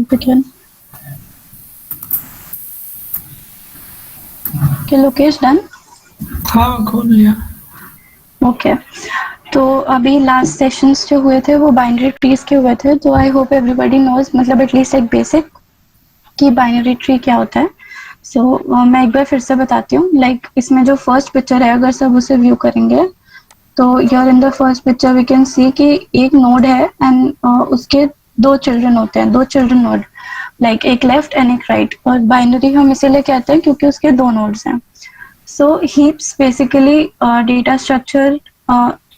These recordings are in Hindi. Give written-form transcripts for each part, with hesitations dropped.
begin. Okay, Lokesh, done? हाँ खोल लिया। ओके तो अभी लास्ट सेशंस जो हुए थे वो बाइनरी ट्रीज के हुए थे, तो आई होप एवरीबॉडी नोज, मतलब एटलीस्ट एक बेसिक कि बाइनरी ट्री क्या होता है. सो मैं एक बार फिर से बताती हूँ. लाइक इसमें जो फर्स्ट पिक्चर है, अगर सब उसे व्यू करेंगे तो here in the first picture we can see कि एक नोड है एंड उसके दो चिल्ड्रन होते हैं, दो चिल्ड्रन नोड, लाइक एक लेफ्ट एंड एक राइट. और बाइनरी हम इसीलिए कहते हैं क्योंकि उसके दो नोड्स हैं. सो हीप्स बेसिकली डेटा स्ट्रक्चर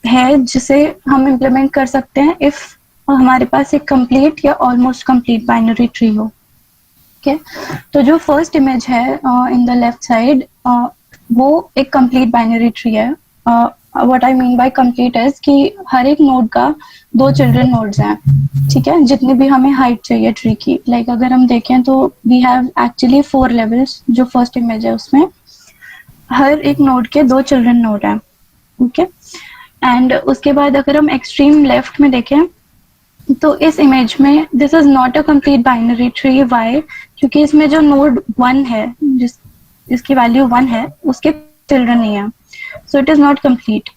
है जिसे हम इम्प्लीमेंट कर सकते हैं इफ हमारे पास एक कंप्लीट या ऑलमोस्ट कंप्लीट बाइनरी ट्री हो. ओके, तो जो फर्स्ट इमेज है इन द लेफ्ट साइड वो एक कंप्लीट बाइनरी ट्री है. What I mean by complete is कि हर एक नोड का दो चिल्ड्रन नोड्स हैं, ठीक है, जितनी भी हमें हाइट चाहिए ट्री की. लाइक अगर हम देखें तो वी हैव एक्चुअली 4 लेवल्स. जो फर्स्ट इमेज है उसमें हर एक नोड के दो चिल्ड्रन नोड हैं. ओके, एंड उसके बाद अगर हम एक्सट्रीम लेफ्ट में देखें तो इस इमेज में this is not a complete binary tree. Why? क्योंकि इसमें जो नोड 1 है, जिसकी वैल्यू 1 है, उसके चिल्ड्रन नहीं है. So it is not complete.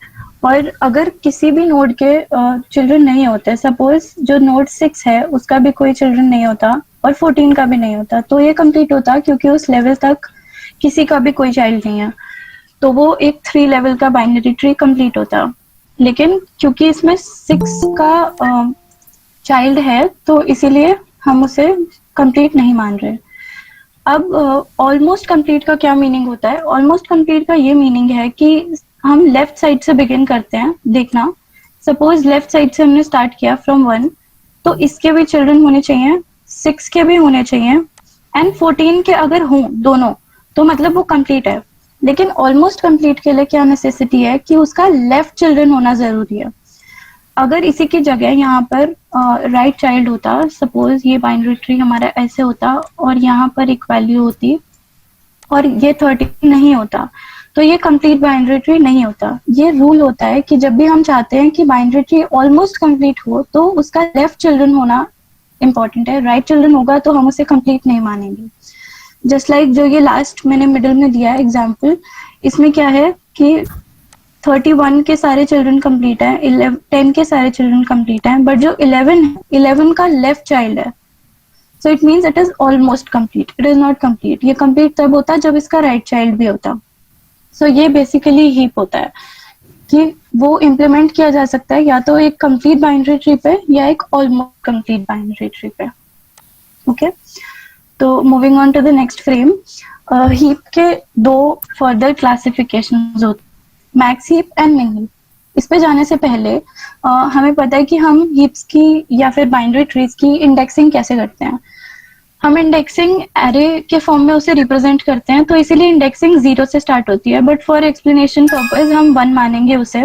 और अगर किसी भी नोड के चिल्ड्रन नहीं होते, सपोज जो नोड 6 है उसका भी कोई चिल्ड्रन नहीं होता और 14 का भी नहीं होता, तो ये कंप्लीट होता क्योंकि उस लेवल तक किसी का भी कोई चाइल्ड नहीं है. तो वो एक 3 लेवल का बाइनरी ट्री कंप्लीट होता. लेकिन क्योंकि इसमें 6 का चाइल्ड है तो इसीलिए हम उसे कंप्लीट नहीं मान रहे. अब ऑलमोस्ट कंप्लीट का क्या मीनिंग होता है? ऑलमोस्ट कंप्लीट का ये मीनिंग है कि हम लेफ्ट साइड से बिगिन करते हैं. देखना, सपोज लेफ्ट साइड से हमने स्टार्ट किया फ्रॉम 1, तो इसके भी चिल्ड्रन होने चाहिए, 6 के भी होने चाहिए एंड 14 के अगर हों दोनों तो मतलब वो कंप्लीट है. लेकिन ऑलमोस्ट कंप्लीट के लिए क्या नेसेसिटी है कि उसका लेफ्ट चिल्ड्रन होना जरूरी है. अगर इसी की जगह यहाँ पर राइट चाइल्ड होता, सपोज ये बाइनरी ट्री हमारा ऐसे होता और यहाँ पर एक वैल्यू होती और ये 13 नहीं होता, तो ये कंप्लीट बाइनरी ट्री नहीं होता. ये रूल होता है कि जब भी हम चाहते हैं कि बाइनरी ट्री ऑलमोस्ट कंप्लीट हो तो उसका लेफ्ट चिल्ड्रन होना इंपॉर्टेंट है. राइट चिल्ड्रन होगा तो हम उसे कंप्लीट नहीं मानेंगे. जस्ट लाइक जो ये लास्ट मैंने मिडिल में दिया है एग्जाम्पल, इसमें क्या है कि 31 के सारे चिल्ड्रन कंप्लीट है, 10 के सारे चिल्ड्रन कंप्लीट हैं, बट जो 11 का लेफ्ट चाइल्ड है, so it means it is almost complete, it is not complete. ये कंप्लीट तब होता है जब इसका राइट चाइल्ड भी होता. सो ये बेसिकली हीप होता है कि वो इम्प्लीमेंट किया जा सकता है या तो एक कंप्लीट बाइनरी ट्री पे या एक ऑलमोस्ट कंप्लीट बाइनरी ट्री पे. ओके, तो moving on to the next frame. Heap के दो फर्दर क्लासिफिकेशंस होते, max heap and min heap. इस पे जाने से पहले हमें पता है कि हम हीप्स की या फिर बाइनरी ट्रीज की इंडेक्सिंग कैसे करते हैं. हम इंडेक्सिंग एरे के फॉर्म में उसे रिप्रेजेंट करते हैं, तो इसीलिए इंडेक्सिंग 0 से स्टार्ट होती है. बट फॉर एक्सप्लेनेशन पर्पज हम 1 मानेंगे उसे,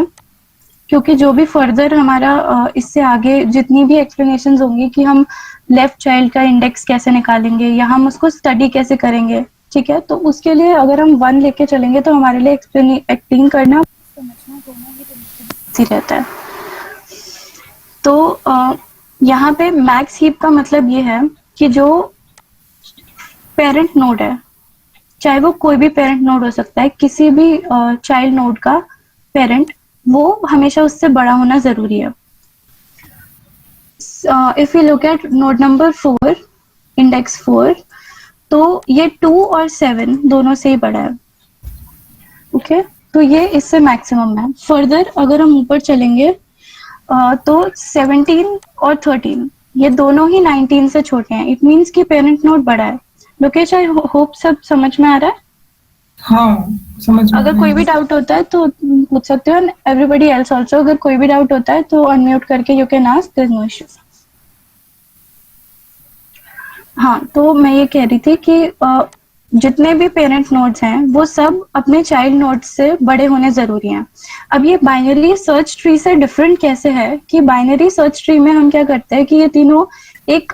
क्योंकि जो भी फर्दर हमारा इससे आगे जितनी भी एक्सप्लेनेशंस होंगी कि हम लेफ्ट चाइल्ड का इंडेक्स कैसे निकालेंगे या हम उसको स्टडी कैसे करेंगे, ठीक है, तो उसके लिए अगर हम 1 लेके चलेंगे तो हमारे लिए एक्सप्लेन करना समझना दोनों ही रहता है. तो यहाँ पे मैक्स हीप का मतलब ये है कि जो पेरेंट नोड है, चाहे वो कोई भी पेरेंट नोड हो सकता है, किसी भी चाइल्ड नोड का पेरेंट, वो हमेशा उससे बड़ा होना जरूरी है. If you look at node number 4, index 4, तो ये 2 और 7 दोनों से ही बड़ा है. ओके, तो ये इससे मैक्सिमम है. फर्दर अगर हम ऊपर चलेंगे तो 17 और 13 ये दोनों ही 19 से छोटे हैं. इट मीन्स कि पेरेंट नोड बड़ा है. लोकेश, आई होप सब समझ में आ रहा है. हाँ समझ में। अगर कोई भी डाउट होता है तो पूछ सकते हो. एवरीबडी एल्स ऑल्सो, अगर कोई भी डाउट होता है तो अनम्यूट करके you can ask, there is no issue. हाँ, तो मैं ये कह रही थी कि जितने भी पेरेंट नोड्स हैं वो सब अपने चाइल्ड नोड्स से बड़े होने जरूरी हैं. अब ये बाइनरी सर्च ट्री से डिफरेंट कैसे है कि बाइनरी सर्च ट्री में हम क्या करते हैं कि ये तीनों एक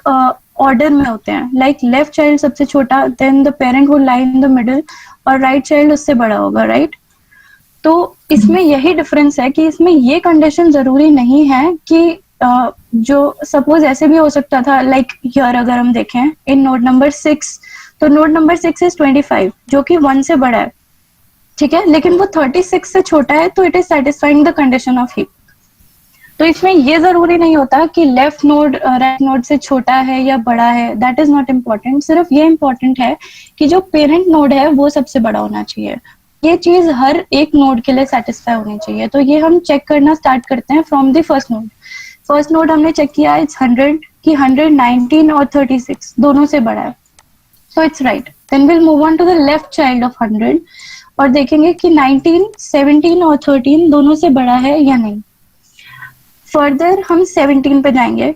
ऑर्डर में होते हैं. लाइक लेफ्ट चाइल्ड सबसे छोटा, then the parent would lie in the middle और राइट चाइल्ड उससे बड़ा होगा, राइट. तो इसमें यही डिफरेंस है कि इसमें ये कंडीशन जरूरी नहीं है कि जो सपोज ऐसे भी हो सकता था, लाइक हियर अगर हम देखें इन नोड नंबर 6, तो नोड नंबर 6 इज 25 जो कि 1 से बड़ा है, ठीक है, लेकिन वो 36 से छोटा है, तो it is satisfying the condition of heap. तो इसमें ये जरूरी नहीं होता कि लेफ्ट नोड राइट नोड से छोटा है या बड़ा है, दैट इज नॉट इम्पोर्टेंट। सिर्फ ये इम्पोर्टेंट है कि जो पेरेंट नोड है वो सबसे बड़ा होना चाहिए। ये चीज हर एक नोड के लिए सेटिस्फाई होनी चाहिए। तो ये हम चेक करना स्टार्ट करते हैं from the first node. First node हमने चेक किया इट्स 100 कि 119 और 36 दोनों से बड़ा है, so it's right. Then we'll move on to the left child of 100 और देखेंगे कि 19, 17 और 13 दोनों से बड़ा है या नहीं। फर्दर हम 17 पे जाएंगे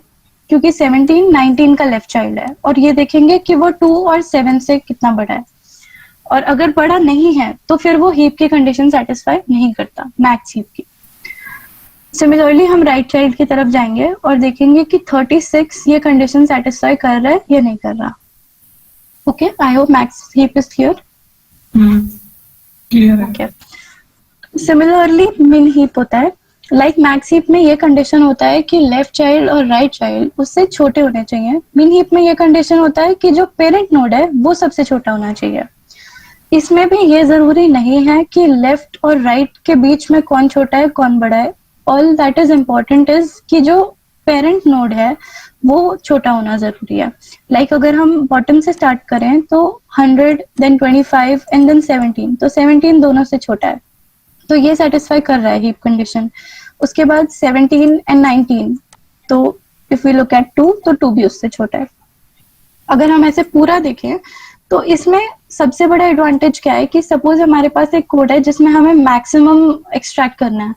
क्योंकि 17 19 का लेफ्ट चाइल्ड है, और ये देखेंगे कि वो 2 और 7 से कितना बड़ा है, और अगर बड़ा नहीं है तो फिर वो हीप की कंडीशन सेटिस्फाई नहीं करता, मैक्स हीप की। सिमिलरली हम राइट चाइल्ड की तरफ जाएंगे और देखेंगे कि 36 ये कंडीशन सेटिस्फाई कर रहा है या नहीं कर रहा। Okay, I hope max heap is clear. Clear है। ओके, सिमिलरली मिन हीप होता है। लाइक मैक्स हीप में ये कंडीशन होता है कि लेफ्ट चाइल्ड और राइट चाइल्ड उससे छोटे होने चाहिए। मिन हीप में ये कंडीशन होता है कि जो पेरेंट नोड है वो सबसे छोटा होना चाहिए। इसमें भी ये जरूरी नहीं है कि लेफ्ट और राइट के बीच में कौन छोटा है कौन बड़ा है। All that is important is कि जो पेरेंट नोड है वो छोटा होना जरूरी है। लाइक अगर हम बॉटम से स्टार्ट करें तो 100 देन 25 एंड देन 17, तो 17 दोनों से छोटा है, तो ये सेटिस्फाई कर रहा है हीप कंडीशन। उसके बाद 17 एंड 19, तो इफ वी लुक एट 2 तो 2 भी उससे छोटा है। अगर हम ऐसे पूरा देखें तो इसमें सबसे बड़ा एडवांटेज क्या है कि सपोज हमारे पास एक कोड है जिसमें हमें मैक्सिमम एक्सट्रैक्ट करना है,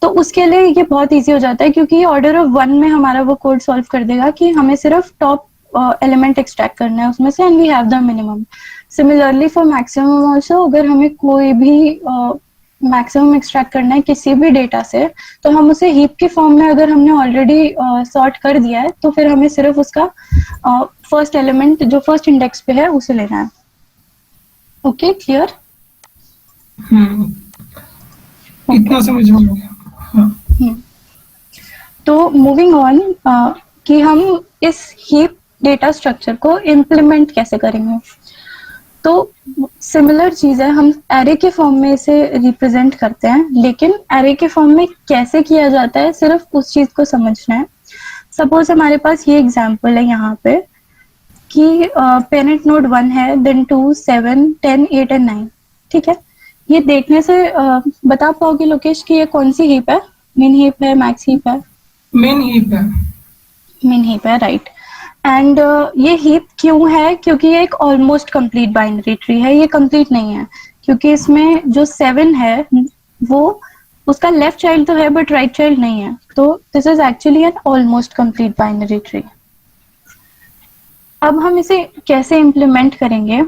तो उसके लिए ये बहुत इजी हो जाता है क्योंकि ऑर्डर ऑफ 1 में हमारा वो कोड सॉल्व कर देगा कि हमें सिर्फ टॉप एलिमेंट एक्सट्रैक्ट करना है उसमें से, and we have the minimum. Similarly for maximum also, अगर हमें कोई भी मैक्सिमम एक्सट्रैक्ट करना है किसी भी डेटा से, तो हम उसे हीप के फॉर्म में अगर हमने ऑलरेडी सॉर्ट कर दिया है तो फिर हमें सिर्फ उसका फर्स्ट एलिमेंट जो फर्स्ट इंडेक्स पे है उसे लेना है। Okay, clear? इतना समझ में आ गया। हाँ। तो मूविंग ऑन कि हम इस हीप डेटा स्ट्रक्चर को इम्प्लीमेंट कैसे करेंगे। तो सिमिलर चीज है, हम एरे के फॉर्म में इसे रिप्रेजेंट करते हैं, लेकिन एरे के फॉर्म में कैसे किया जाता है सिर्फ उस चीज को समझना है। सपोज हमारे पास ये एग्जांपल है यहाँ पे कि पेरेंट नोड 1 है, देन 2, 7, 10, 8 एंड 9, ठीक है। ये देखने से बता पाओगे लोकेश कि ये कौन सी हीप है? मिन हीप है, मैक्स हीप है? मेन हीप है। मिन हीप है, राइट। एंड ये हीप क्यों है? क्योंकि ये एक ऑलमोस्ट कंप्लीट बाइनरी ट्री है। ये कंप्लीट नहीं है क्योंकि इसमें जो 7 है वो उसका लेफ्ट चाइल्ड तो है बट राइट चाइल्ड नहीं है, तो this is actually an almost complete binary tree. अब हम इसे कैसे इम्प्लीमेंट करेंगे?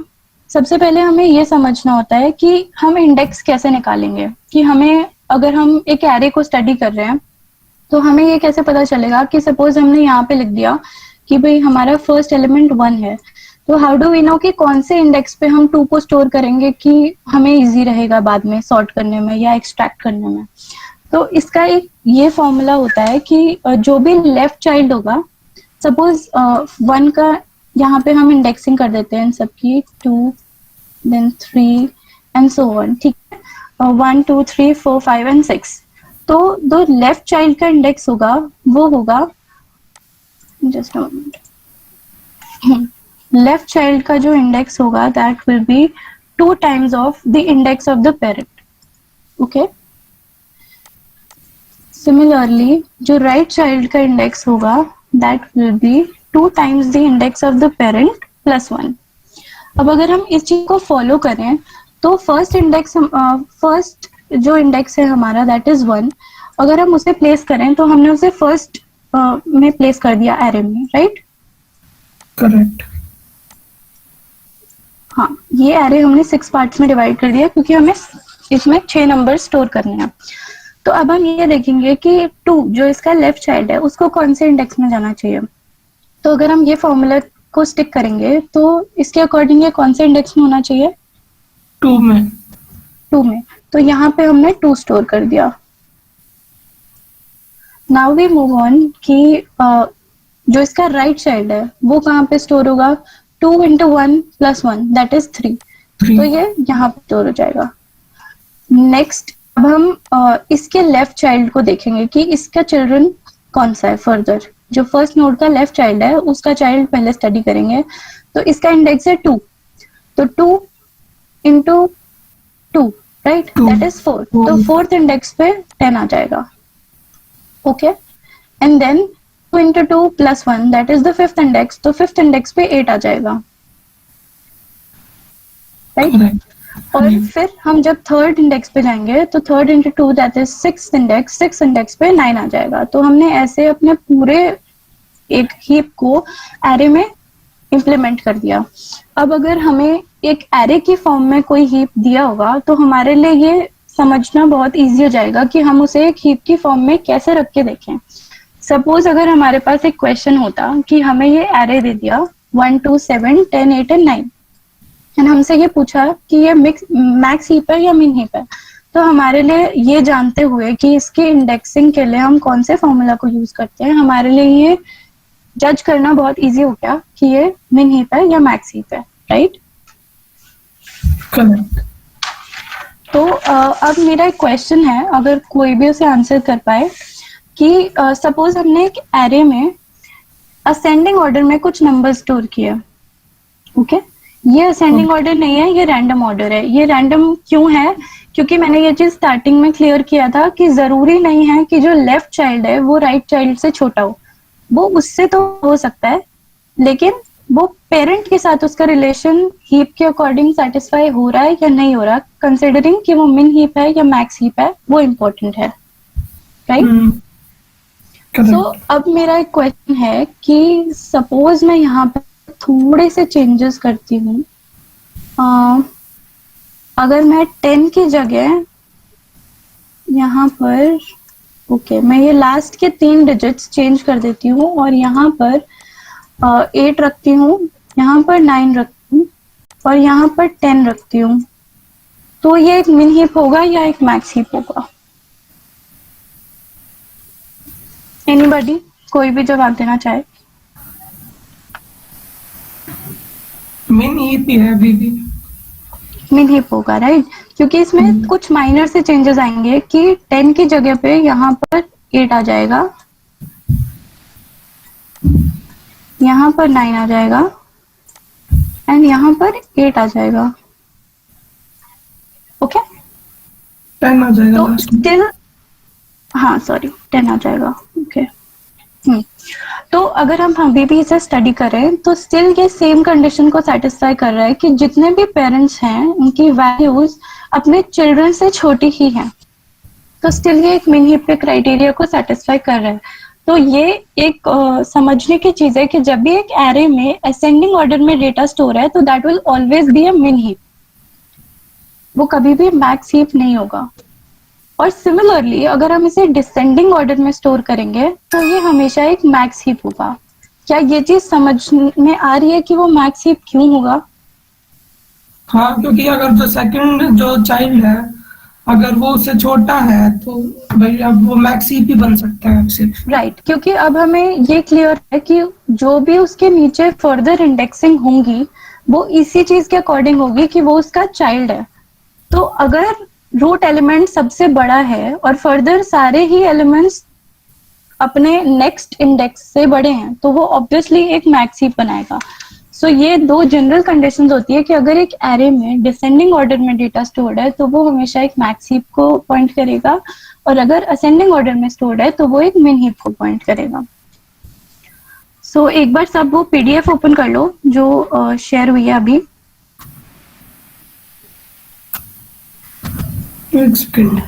सबसे पहले हमें ये समझना होता है कि हम इंडेक्स कैसे निकालेंगे। कि हमें, अगर हम एक एरे को स्टडी कर रहे हैं तो हमें ये कैसे पता चलेगा कि सपोज हमने यहाँ पे लिख दिया कि भाई हमारा फर्स्ट एलिमेंट 1 है, तो हाउ डू वी नो कि कौन से इंडेक्स पे हम 2 को स्टोर करेंगे कि हमें इजी रहेगा बाद में सॉर्ट करने में या एक्सट्रैक्ट करने में। तो इसका एक ये फॉर्मूला होता है कि जो भी लेफ्ट चाइल्ड होगा, सपोज 1 का यहाँ पे हम इंडेक्सिंग कर देते हैं इन सबकी, 2 देन 3 एंड सो ऑन, ठीक है। 1 2 3 4 5 एंड 6, तो जो लेफ्ट चाइल्ड का इंडेक्स होगा वो होगा, just a moment, left child का जो इंडेक्स होगा that will be 2 times of the index of the parent. Okay, similarly जो राइट चाइल्ड का इंडेक्स होगा that will be 2 times the index of the parent plus 1। अब अगर हम इस चीज को फॉलो करें तो फर्स्ट जो इंडेक्स है हमारा दैट इज 1, अगर हम उसे प्लेस करें तो हमने उसे फर्स्ट में प्लेस कर दिया एरे में, राइट? करेक्ट। हाँ, ये एरे हमने 6 पार्ट्स में डिवाइड कर दिया क्योंकि हमें इसमें 6 नंबर स्टोर करने हैं। तो अब हम ये देखेंगे कि 2 जो इसका लेफ्ट चाइल्ड है उसको कौन से इंडेक्स में जाना चाहिए। तो अगर हम ये फॉर्मूला को स्टिक करेंगे तो इसके अकॉर्डिंग ये कौन से इंडेक्स में होना चाहिए? 2 में। 2 में। तो यहाँ पे हमने 2 स्टोर कर दिया। नाउ वी मूव ऑन कि जो इसका राइट चाइल्ड है वो कहाँ पे स्टोर होगा, 2 into 1 plus 1 that is 3, तो ये यहाँ पे स्टोर हो जाएगा। नेक्स्ट अब हम इसके लेफ्ट चाइल्ड को देखेंगे कि इसका चिल्ड्रन कौन सा है फर्दर। जो फर्स्ट नोड का लेफ्ट चाइल्ड है उसका चाइल्ड पहले स्टडी करेंगे। तो इसका इंडेक्स है 2, तो 2 into 2 राइट, दैट इज 4, तो फोर्थ इंडेक्स पे 10 आ जाएगा। Okay, and then 2 into 2 plus 1 that is the fifth index, तो फिफ्थ इंडेक्स पे 8 आ जाएगा राइट। और फिर हम जब थर्ड इंडेक्स पे जाएंगे तो third into 2 that is six index पे 9 आ जाएगा। तो हमने ऐसे अपने पूरे एक हीप को एरे में इम्प्लीमेंट कर दिया। अब अगर हमें एक एरे की फॉर्म में कोई हीप दिया होगा तो हमारे लिए ये समझना बहुत इजी हो जाएगा कि हम उसे एक हीप की फॉर्म में कैसे रख के देखें। सपोज अगर हमारे पास एक क्वेश्चन होता कि हमें ये एरे दे दिया 1 2 7 10 8 एंड 9 एंड हमसे ये पूछा कि ये मैक्स हीप है या मिन हीप है, तो हमारे लिए ये जानते हुए कि इसकी इंडेक्सिंग के लिए हम कौन से फॉर्मूला को यूज करते हैं, हमारे लिए ये जज करना बहुत इजी हो गया कि ये मिन हीप है या मैक्स हीप है राइट। तो अब मेरा एक क्वेश्चन है, अगर कोई भी उसे आंसर कर पाए कि सपोज हमने एक एरे में असेंडिंग ऑर्डर में कुछ नंबर स्टोर किए। ओके, ये असेंडिंग ऑर्डर नहीं है, ये रैंडम ऑर्डर है। ये रैंडम क्यों है, क्योंकि मैंने ये चीज स्टार्टिंग में क्लियर किया था कि जरूरी नहीं है कि जो लेफ्ट चाइल्ड है वो राइट चाइल्ड से छोटा हो, वो उससे तो हो सकता है लेकिन वो पेरेंट के साथ उसका रिलेशन हीप के अकॉर्डिंग सेटिस्फाई हो रहा है या नहीं हो रहा, कंसिडरिंग कि वो मिन हीप है या मैक्स हीप है, वो इम्पोर्टेंट है राइट। सो अब मेरा एक क्वेश्चन है कि सपोज मैं यहाँ पे थोड़े से चेंजेस करती हूँ। अगर मैं 10 की जगह यहाँ पर ओके मैं ये लास्ट के 3 डिजिट्स चेंज कर देती हूँ और यहाँ पर 8 रखती हूँ, यहाँ पर 9 रखती हूँ और यहाँ पर 10 रखती हूँ, तो ये एक मिन हीप होगा या एक मैक्स हीप होगा? एनीबॉडी, कोई भी जवाब देना चाहे। मिन हीप ही है अभी भी। मिन हीप होगा राइट, क्योंकि इसमें कुछ माइनर से चेंजेस आएंगे कि 10 की जगह पे यहाँ पर 8 आ जाएगा, यहाँ पर 9 आ जाएगा एंड यहाँ पर 8 आ जाएगा। ओके 10 आ जाएगा तो लास्ट में। स्टिल हाँ सॉरी 10 आ जाएगा। ओके तो अगर हम अभी भी इसे स्टडी करें तो स्टिल ये सेम कंडीशन को सेटिस्फाई कर रहा है कि जितने भी पेरेंट्स हैं उनकी वैल्यूज अपने चिल्ड्रन से छोटी ही हैं, तो स्टिल ये एक मिन हीप के क्राइटेरिया को सेटिस्फाई कर रहा है। तो ये एक समझने की चीज है कि जब भी एक एरे में असेंडिंग ऑर्डर में डेटा स्टोर है तो that will always be a मिन हीप, वो कभी भी मैक्स हीप नहीं होगा। और सिमिलरली अगर हम इसे डिसेंडिंग ऑर्डर में स्टोर करेंगे तो ये हमेशा एक मैक्स हीप होगा। क्या ये चीज समझ में आ रही है कि वो मैक्स हीप क्यों होगा? हाँ, क्योंकि अगर जो सेकंड जो चाइल्ड है अगर वो उससे छोटा है तो भाई अब वो मैक्स हीप ही बन सकता है सिर्फ। राइट, क्योंकि अब हमें ये क्लियर है कि जो भी उसके नीचे फर्दर इंडेक्सिंग होंगी वो इसी चीज के अकॉर्डिंग होगी कि वो उसका चाइल्ड है। तो अगर रूट एलिमेंट सबसे बड़ा है और फर्दर सारे ही एलिमेंट्स अपने नेक्स्ट इंडेक्स से बड़े हैं तो वो ऑब्वियसली एक मैक्स हीप बनाएगा। सो ये दो जनरल कंडीशंस होती है कि अगर एक एरे में डिसेंडिंग ऑर्डर में डेटा स्टोर्ड है तो वो हमेशा एक मैक्स हीप को पॉइंट करेगा और अगर असेंडिंग ऑर्डर में स्टोर्ड है तो वो एक मिन हीप को पॉइंट करेगा। सो एक बार सब वो पीडीएफ ओपन कर लो जो शेयर हुई है अभी। एक सेकंड।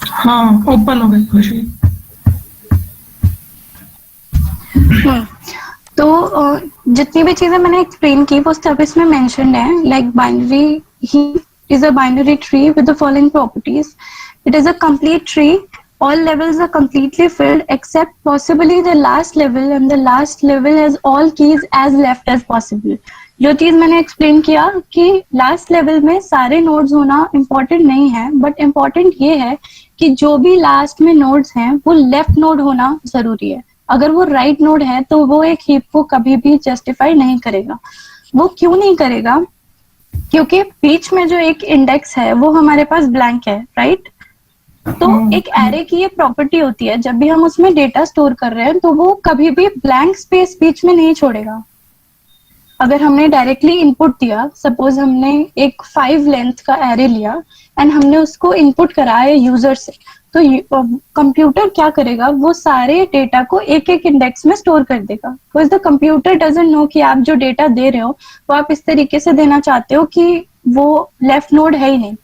हाँ ओपन हो गई खुशी। तो जितनी भी चीजें मैंने एक्सप्लेन की वो सब इसमें मेंशन्ड है। Like binary he is a binary tree with the following properties. It is a complete tree all levels are completely filled except possibly the last level, and the last level has all keys as left as possible. जो चीज मैंने एक्सप्लेन किया कि लास्ट लेवल में सारे नोड्स होना इम्पोर्टेंट नहीं है, बट इम्पोर्टेंट ये है कि जो भी लास्ट में नोड्स हैं वो लेफ्ट नोड होना जरूरी है. अगर वो राइट नोड है तो वो एक हीप को कभी भी जस्टिफाई नहीं करेगा. वो क्यों नहीं करेगा? क्योंकि बीच में जो एक इंडेक्स है वो हमारे पास ब्लैंक है, राइट? तो एक एरे की ये प्रॉपर्टी होती है, जब भी हम उसमें डेटा स्टोर कर रहे हैं तो वो कभी भी ब्लैंक स्पेस बीच में नहीं छोड़ेगा. अगर हमने डायरेक्टली इनपुट दिया, सपोज हमने एक 5 लेंथ का एरे लिया एंड हमने उसको इनपुट कराया यूजर से, तो कंप्यूटर क्या करेगा? वो सारे डेटा को एक एक इंडेक्स में स्टोर कर देगा. Because the computer doesn't know कि आप जो डेटा दे रहे हो वो आप इस तरीके से देना चाहते हो कि वो लेफ्ट नोड है ही नहीं.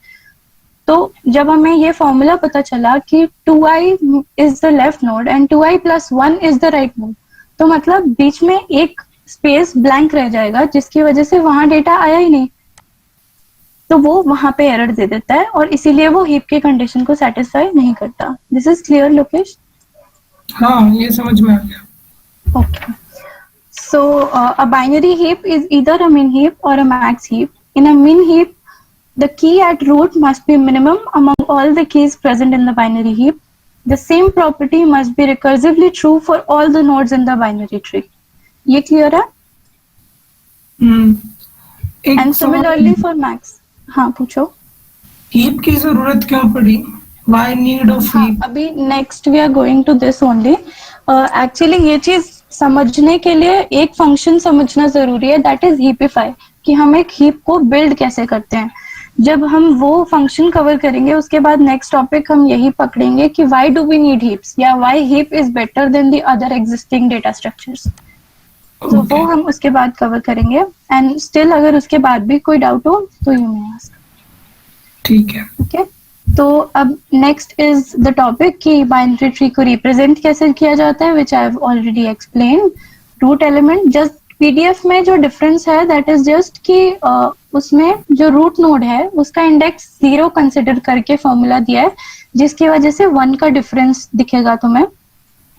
तो जब हमें ये फॉर्मूला पता चला कि 2i is the left node and 2i + 1 is the right node, तो मतलब बीच में एक स्पेस ब्लैंक रह जाएगा जिसकी वजह से वहां डेटा आया ही नहीं, तो वो वहां पे एरर दे देता है और इसीलिए वो हीप के कंडीशन को सेटिस्फाई नहीं करता. This is clear Lokesh? हाँ, ये समझ में आ गया. Okay. So a binary heap is either a min heap or a max heap. In a min heap, the key at root must be minimum among all the keys present in the binary heap. The same property must be recursively true for all the nodes in the binary tree. ये clear है? And similarly for max. हाँ, पूछो. हीप की जरूरत क्यों पड़ी? Why need of heap? अभी next we are going to this only. Actually ये चीज समझने के लिए एक फंक्शन समझना जरूरी है, दैट इज हीपिफाई, कि हम एक हीप को बिल्ड कैसे करते हैं. जब हम वो फंक्शन कवर करेंगे उसके बाद नेक्स्ट टॉपिक हम यही पकड़ेंगे कि why do we need heaps, या why heap is better than the other existing data structures. तो वो हम उसके बाद कवर करेंगे. एंड स्टिल अगर उसके बाद भी कोई डाउट हो तो यू मे आस्क. ठीक है. ओके. तो अब नेक्स्ट इज द टॉपिक कि बाइनरी ट्री को रिप्रेजेंट कैसे किया जाता है, which I have already explain. Root element, just PDF में जो डिफरेंस है दैट इज जस्ट कि उसमें जो रूट नोड है उसका इंडेक्स 0 कंसिडर करके फॉर्मूला दिया है, जिसकी वजह से 1 का डिफरेंस दिखेगा तुम्हें.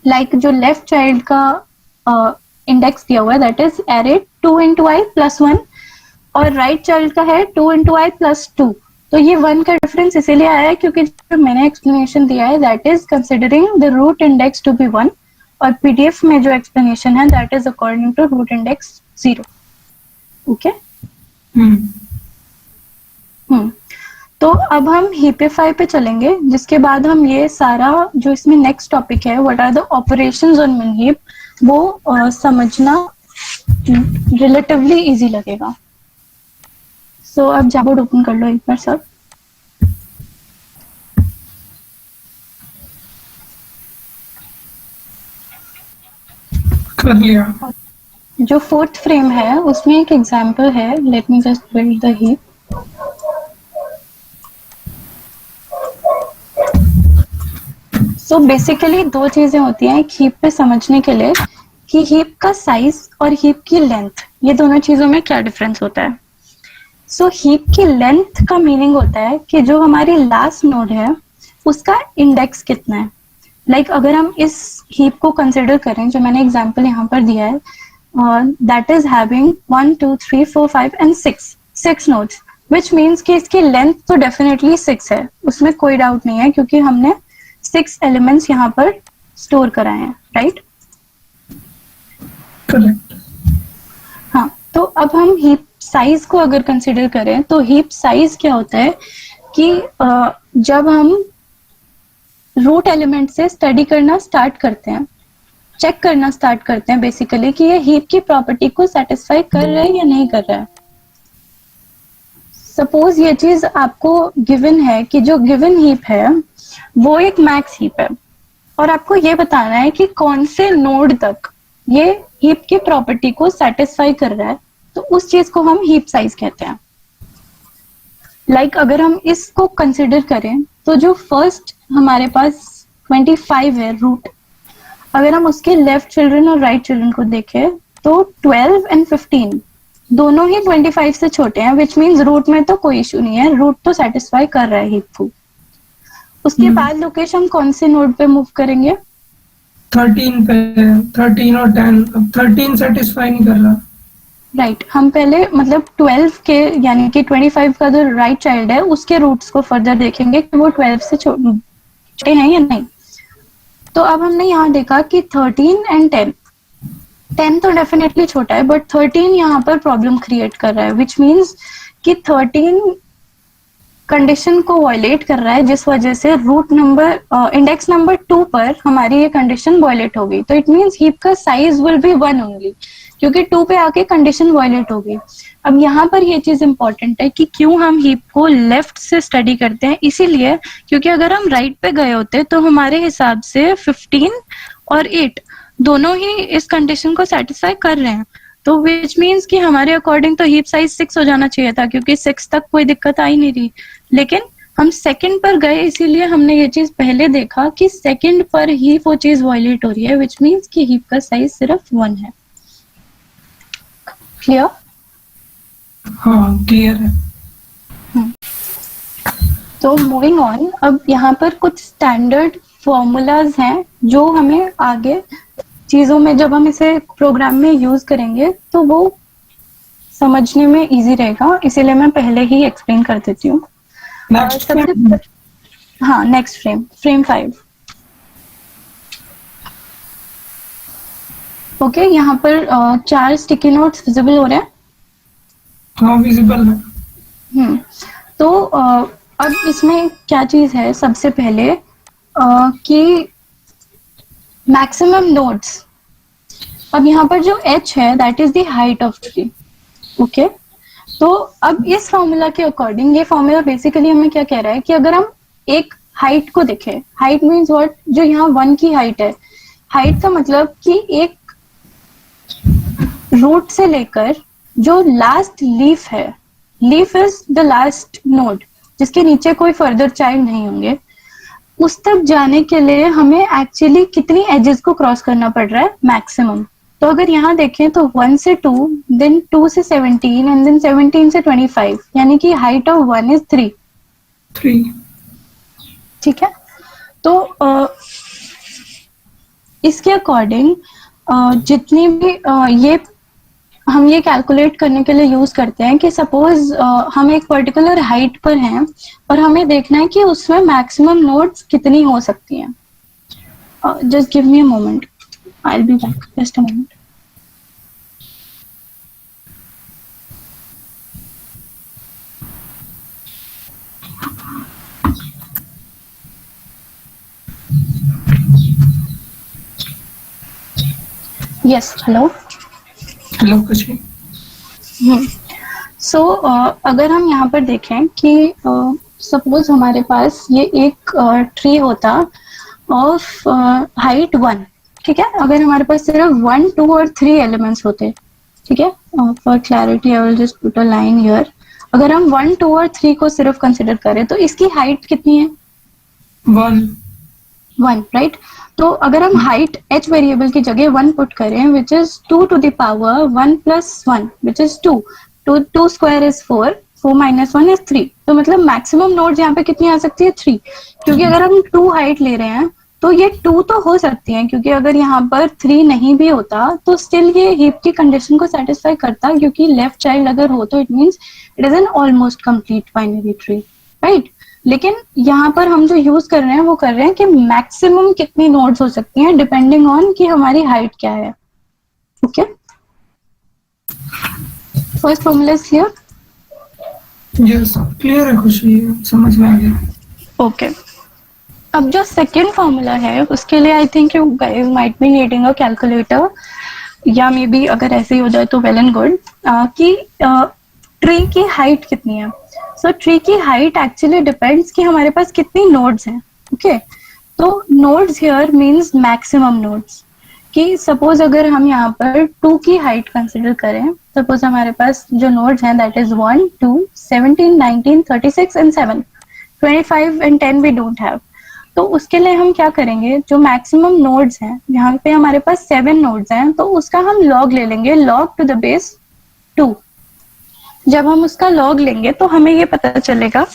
लाइक जो लेफ्ट चाइल्ड का इंडेक्स दिया हुआ है दैट इज एरे 2 × i + 1 और राइट चाइल्ड का है 2 × i + 2. तो ये 1 का डिफरेंस इसीलिए आया है क्योंकि जो मैंने एक्सप्लेनेशन दिया है that is considering the root index to be 1 और पीडीएफ में जो एक्सप्लेनेशन है that is according to root index 0. Okay. तो अब हम हीपिफाई पे चलेंगे, जिसके बाद हम ये सारा जो इसमें नेक्स्ट टॉपिक है what are the operations on min heap, वो समझना रिलेटिवली इजी लगेगा. सो अब जाबोर्ड ओपन कर लो एक बार सब. कर लिया. जो 4th फ्रेम है उसमें एक एग्जांपल है. Let me just build the heap. So basically 2 चीजें होती हैं एक हीप पे समझने के लिए, कि हीप का साइज और हीप की लेंथ, ये दोनों चीजों में क्या डिफरेंस होता है. सो हीप की लेंथ का मीनिंग होता है कि जो हमारी लास्ट नोड है उसका इंडेक्स कितना है. लाइक अगर हम इस हीप को कंसिडर करें जो मैंने एग्जांपल यहाँ पर दिया है, that is having 1 2 3 4 5 and 6 nodes, which means कि इसकी लेंथ तो डेफिनेटली 6 है, उसमें कोई डाउट नहीं है क्योंकि हमने 6 एलिमेंट्स यहाँ पर स्टोर कराए हैं, राइट? करेक्ट. हाँ. तो अब हम हीप साइज को अगर कंसिडर करें तो हीप साइज क्या होता है कि जब हम रूट एलिमेंट से स्टडी करना स्टार्ट करते हैं, चेक करना स्टार्ट करते हैं बेसिकली कि ये हीप की प्रॉपर्टी को सेटिस्फाई कर रहा है या नहीं कर रहा है. सपोज ये चीज आपको गिवन है कि जो गिवन हीप है वो एक मैक्स हीप है और आपको ये बताना है कि कौन से नोड तक ये हीप की प्रॉपर्टी को सेटिस्फाई कर रहा है, तो उस चीज को हम हीप साइज कहते हैं. लाइक अगर हम इसको कंसिडर करें तो जो फर्स्ट हमारे पास 25 है रूट, अगर हम उसके लेफ्ट चिल्ड्रन और राइट चिल्ड्रन को देखें तो 12 एंड 15 दोनों ही 25 से छोटे हैं, विच मीन्स रूट में तो कोई इशू नहीं है, रूट तो सेटिस्फाई कर रहा है हीप को. उसके बाद लोकेशन कौन से नोड पे मूव करेंगे? 13 पे, 13 और 10, अब 13 सेटिस्फाई नहीं कर रहा। राइट, हम पहले मतलब 12 के यानी कि 25 का जो राइट चाइल्ड है उसके रूट्स को फर्दर देखेंगे कि वो 12 से छोटे हैं या नहीं। तो अब हमने यहाँ देखा कि 13 एंड 10 तो डेफिनेटली छोटा है, बट 13 यहाँ पर प्रॉब्लम क्रिएट कर रहा है, विच मीन्स कि 13 कंडीशन को वायलेट कर रहा है, जिस वजह से रूट नंबर इंडेक्स नंबर 2 पर हमारी ये कंडीशन वायलेट होगी। तो इट मीन्स हीप का साइज विल बी 1 ओनली, क्योंकि 2 पे आके कंडीशन वायलेट होगी। अब यहाँ पर ये चीज इंपॉर्टेंट है कि क्यों हम हीप को लेफ्ट से स्टडी करते हैं, इसीलिए क्योंकि अगर हम राइट पे गए होते तो हमारे हिसाब से 15 और 8 दोनों ही इस कंडीशन को सेटिस्फाई कर रहे हैं। तो विच मीन्स कि हमारे अकॉर्डिंग तो हीप साइज 6 हो जाना चाहिए था, क्योंकि 6 तक कोई दिक्कत आ ही नहीं रही। लेकिन हम सेकंड पर गए, इसीलिए हमने ये चीज पहले देखा कि सेकंड पर ही वो चीज वायलेट हो रही है, विच मीन्स कि हीप का साइज सिर्फ 1 है। क्लियर? हाँ क्लियर है। तो मूविंग ऑन, अब यहाँ पर कुछ स्टैंडर्ड फॉर्मूलाज हैं जो हमें आगे चीजों में जब हम इसे प्रोग्राम में यूज करेंगे तो वो समझने में इजी रहेगा, इसीलिए मैं पहले ही एक्सप्लेन कर देती हूँ। हाँ, नेक्स्ट फ्रेम 5। ओके, यहाँ पर 4 स्टिकी नोट्स विजिबल हो रहे हैं। हाँ विजिबल है। तो अब इसमें क्या चीज है, सबसे पहले कि मैक्सिमम नोड्स, अब यहाँ पर जो h है that is the height of tree. Okay, तो अब इस फॉर्मूला के अकॉर्डिंग, ये फॉर्मूला बेसिकली हमें क्या कह रहा है कि अगर हम एक हाइट को देखें, हाइट मीन्स व्हाट, जो यहाँ 1 की हाइट है, हाइट का मतलब कि एक रूट से लेकर जो लास्ट लीफ है, leaf is the last node जिसके नीचे कोई फर्दर चाइल्ड नहीं होंगे, उस तक जाने के लिए हमें एक्चुअली कितनी एजेस को क्रॉस करना पड़ रहा है, मैक्सिमम। तो अगर यहाँ देखें तो 1 से 2, देन 2 से 17 एंड देन 17 से 25, यानी कि हाइट ऑफ 1 इज 3। ठीक है, तो इसके अकॉर्डिंग जितनी भी ये हम ये कैलकुलेट करने के लिए यूज करते हैं कि सपोज हम एक पर्टिकुलर हाइट पर हैं और हमें देखना है कि उसमें मैक्सिमम नोड्स कितनी हो सकती हैं। Just give me a moment, I will be back, just a moment. Yes, hello hello खुशी। सो अगर हम यहाँ पर देखें कि सपोज हमारे पास ये एक ट्री होता ऑफ हाइट 1, ठीक है, अगर हमारे पास सिर्फ 1, 2 और 3 एलिमेंट्स होते, ठीक है, for clarity I will just put a line here. अगर हम 1, 2 और 3 को सिर्फ कंसिडर करें तो इसकी हाइट कितनी है? 1, राइट। तो अगर हम हाइट h वेरिएबल की जगह 1 पुट करें, which is 2 to the power 1 plus 1, which is 2, 2 square is 4, 4 minus 1 is 3। तो मतलब मैक्सिमम नोड यहाँ पे कितनी आ सकती है? 3, क्योंकि अगर हम 2 हाइट ले रहे हैं तो ये 2 तो हो सकती है, क्योंकि अगर यहाँ पर 3 नहीं भी होता तो स्टिल ये हीप की कंडीशन को सेटिस्फाई करता, क्योंकि लेफ्ट चाइल्ड अगर हो तो it means it is an almost complete binary tree, right. लेकिन यहाँ पर हम जो यूज कर रहे हैं वो कर रहे हैं कि मैक्सिमम कितनी नोड्स हो सकती हैं डिपेंडिंग ऑन कि हमारी हाइट क्या है। Okay, first formula is clear? Yes clear है खुशी, समझ में आ गया। ओके, अब जो सेकेंड फॉर्मूला है उसके लिए I think you guys might be needing a calculator, या मे बी अगर ऐसे ही हो जाए तो वेल एंड गुड, कि ट्री की हाइट कितनी है। सो ट्री की हाइट एक्चुअली डिपेंड्स कि हमारे पास कितनी नोड्स हैं। ओके, तो nodes here means maximum nodes, कि सपोज अगर हम यहाँ पर 2 की हाइट कंसिडर करें, सपोज हमारे पास जो नोड्स हैं that is 1, 2, 17, 19, 36 and 7, 25 and 10 we don't have. तो उसके लिए हम क्या करेंगे, जो मैक्सिमम नोड्स हैं, यहाँ पे हमारे पास 7 नोड्स हैं, तो उसका हम लॉग ले लेंगे, लॉग टू द बेस 2। जब हम उसका लॉग लेंगे तो हमें ये पता चलेगा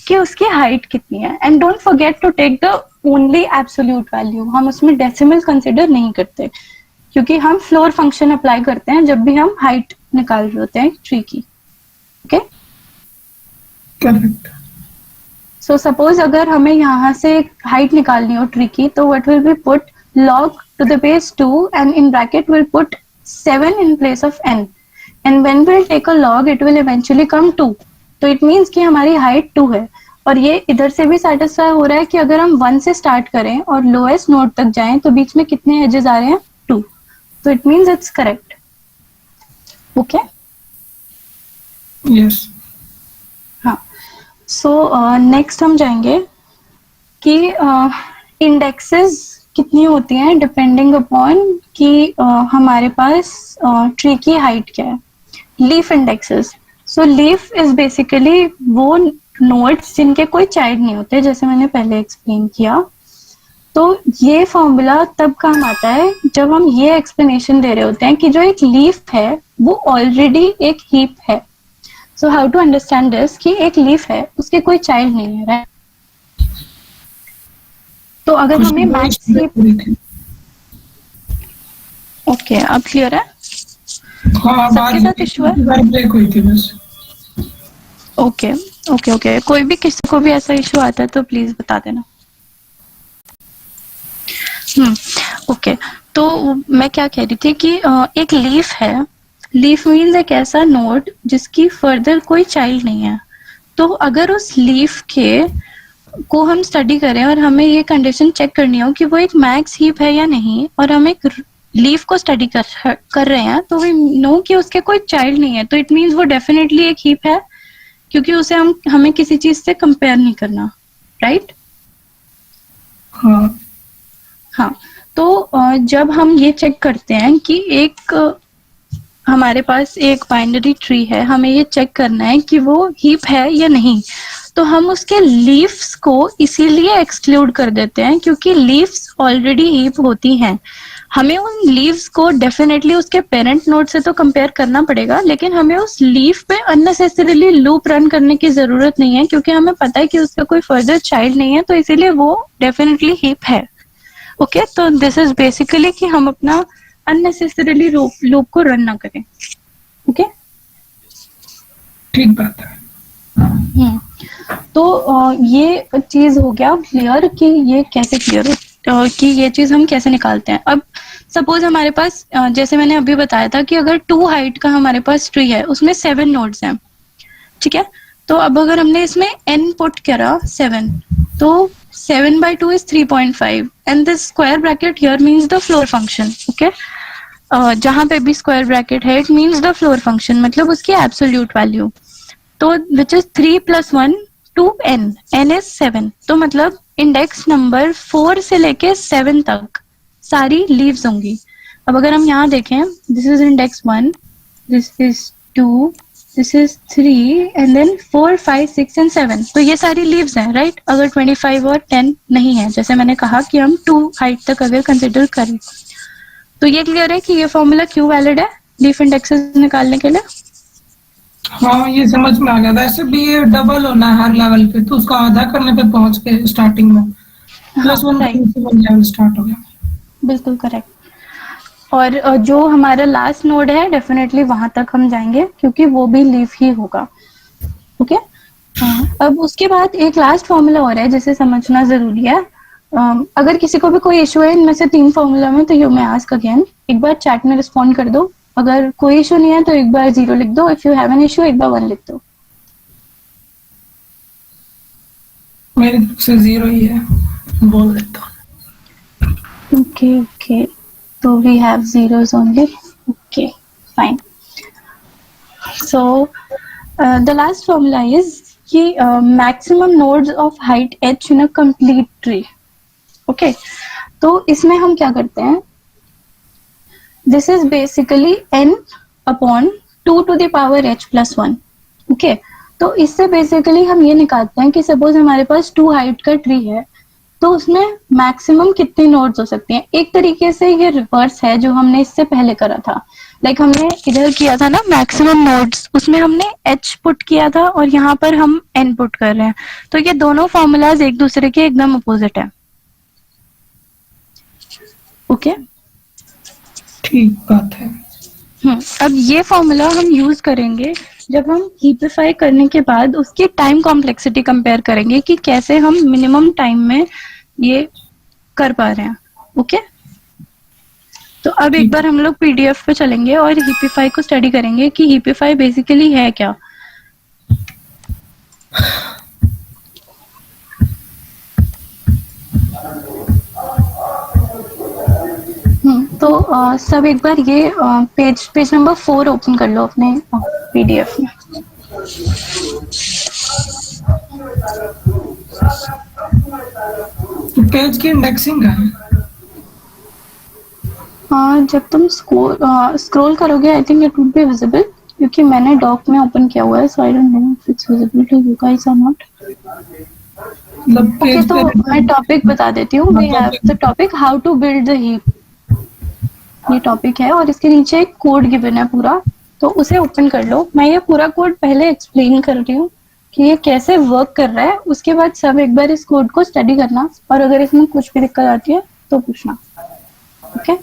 कि उसकी हाइट कितनी है। And don't forget to take the only absolute value, हम उसमें डेसिमल कंसिडर नहीं करते, क्योंकि हम फ्लोर फंक्शन अप्लाई करते हैं जब भी हम हाइट निकाल रहे होते हैं ट्री की। Okay, correct. सो सपोज अगर हमें यहाँ से हाइट निकालनी हो ट्री की, तो what will be put log to the base 2 and in bracket we'll put 7 in place of n, and when we'll take a log it will eventually come 2, तो it means कि हमारी हाइट 2 है। और ये इधर से भी सेटिस्फाई हो रहा है कि अगर हम 1 से स्टार्ट करें और लोएस्ट नोड तक जाएं तो बीच में कितने एजेस आ रहे हैं, 2, तो it means it's correct. Okay, yes. हाँ, सो नेक्स्ट हम जाएंगे कि इंडेक्सेस कितनी होती हैं डिपेंडिंग अपॉन कि हमारे पास ट्री की हाइट क्या है। Leaf indexes, so leaf is basically वो नोड्स जिनके कोई चाइल्ड नहीं होते, जैसे मैंने पहले एक्सप्लेन किया। तो ये फॉर्मूला तब काम आता है जब हम ये एक्सप्लेनेशन दे रहे होते हैं कि जो एक लीफ है वो ऑलरेडी एक हीप है। So how to understand this, कि एक लीफ है उसके कोई चाइल्ड नहीं है, राइट? तो अगर हमें मैक्स हीप, ओके, अब क्लियर है? हाँ, सबके साथ इशू है? ब्रेक हुई थी बस। ओके ओके ओके, कोई भी किसी को भी ऐसा इशू आता है तो प्लीज बता देना। ओके, तो मैं क्या कह रही थी कि एक लीफ है, लीफ मीन्स एक ऐसा नोड जिसकी फर्दर कोई चाइल्ड नहीं है। तो अगर उस लीफ के को हम स्टडी करें और हमें ये कंडीशन चेक करनी हो कि वो एक मैक्स हीप है या नहीं, और हम एक लीफ को स्टडी कर रहे हैं, तो वी नो कि उसके कोई चाइल्ड नहीं है, तो इट मीन्स वो डेफिनेटली एक हीप है, क्योंकि उसे हमें किसी चीज से कंपेयर नहीं करना, राइट? हाँ हाँ, तो जब हम ये चेक करते हैं कि एक हमारे पास एक बाइनरी ट्री है, हमें ये चेक करना है कि वो हीप है या नहीं, तो हम उसके लीव्स को इसीलिए एक्सक्लूड कर देते हैं क्योंकि लीव्स ऑलरेडी हीप होती हैं। हमें उन लीव्स को डेफिनेटली उसके पेरेंट नोड से तो कंपेयर करना पड़ेगा, लेकिन हमें उस लीफ पे अननेसेसरीली लूप रन करने की जरूरत नहीं है, क्योंकि हमें पता है कि उसका कोई फर्दर चाइल्ड नहीं है, तो इसीलिए वो डेफिनेटली हीप है। ओके, तो दिस इज बेसिकली कि हम अपना अननेसेसरीली लूप को रन ना करें। ओके, ठीक बात है। तो ये चीज हो गया क्लियर कि ये कैसे क्लियर हो, कि ये चीज हम कैसे निकालते हैं। अब सपोज हमारे पास जैसे मैंने अभी बताया था कि अगर 2 हाइट का हमारे पास ट्री है, उसमें 7 नोड्स हैं, ठीक है? तो अब अगर हमने इसमें n पुट करा 7, तो 7 by 2 is 3.5 and this square bracket here means the floor function. Okay, जहां पे भी स्क्वायर ब्रैकेट है it means the floor function, मतलब उसकी एब्सोल्यूट वैल्यू, तो which is 3 plus 1 to n, n is 7, तो मतलब इंडेक्स नंबर 4 से लेके 7 तक सारी लीव्स होंगी। अब अगर हम यहाँ देखें, this is index 1, this is 2, this is 3 and then 4, 5, 6 and 7, तो ये सारी लीव्स हैं, राइट? अगर 25 और 10 नहीं है, जैसे मैंने कहा कि हम 2 हाइट तक अगर कंसिडर करें, तो ये क्लियर है कि ये फॉर्मूला क्यों वैलिड है लीफ इंडेक्सेस निकालने के लिए? हाँ, ये समझ में आ गया। वैसे भी ये डबल होना है हर लेवल पे, तो उसका आधा करने पे पहुंच के स्टार्टिंग में +1 लेवल स्टार्ट हो गया। बिल्कुल करेक्ट। और जो हमारा लास्ट नोड है डेफिनेटली वहां तक हम जाएंगे क्योंकि वो भी लीफ ही होगा। ओके, अब उसके बाद एक लास्ट फॉर्मूला और है जिसे समझना जरूरी है। अगर किसी को भी कोई इशू है इनमें से 3 फॉर्मूला में, तो यू मे आस्क अगेन, एक बार चैट में रिस्पॉन्ड कर दो। अगर कोई इशू नहीं है तो एक बार 0 लिख दो, if you have an issue एक बार 1 लिख दो। मेरी तरफ से 0 ही है, बोल देता हूँ। ओके ओके, तो we have zeros only. Okay, fine. So the last formula is कि maximum nodes of height h in a complete tree. Okay, तो इसमें हम क्या करते हैं, this is basically n upon 2 to the power h plus 1. Okay, तो इससे बेसिकली हम ये निकालते हैं कि सपोज हमारे पास 2 हाइट का ट्री है, तो उसमें मैक्सिमम कितने नोड्स हो सकते हैं। एक तरीके से ये रिवर्स है जो हमने इससे पहले करा था, लाइक हमने इधर किया था ना मैक्सिमम नोड्स, उसमें हमने h पुट किया था और यहाँ पर हम n पुट कर रहे हैं, तो ये दोनों फॉर्मूलाज एक दूसरे के एकदम अपोजिट है। ओके ठीक बात है। अब ये फॉर्मूला हम यूज करेंगे जब हम हीपिफाई करने के बाद उसकी टाइम कॉम्प्लेक्सिटी कंपेयर करेंगे कि कैसे हम मिनिमम टाइम में ये कर पा रहे हैं। ओके तो अब एक बार हम लोग पीडीएफ पे चलेंगे और हीपिफाई को स्टडी करेंगे कि हीपिफाई बेसिकली है क्या। तो सब एक बार ये पेज नंबर 4 ओपन कर लो अपने पीडीएफ में। पेज की इंडेक्सिंग है। जब तुम स्क्रॉल करोगे I think it would be visible, क्योंकि मैंने डॉक में ओपन किया हुआ है, so I don't know if it's visible to you guys और नॉट। ओके तो मैं टॉपिक बता देती हूँ। We have the topic how to build the heap, ये टॉपिक है और इसके नीचे एक कोड गिवन है पूरा, तो उसे ओपन कर लो। मैं ये पूरा कोड पहले एक्सप्लेन कर रही हूँ कि ये कैसे वर्क कर रहा है, उसके बाद सब एक बार इस कोड को स्टडी करना और अगर इसमें कुछ भी दिक्कत आती है तो पूछना। ओके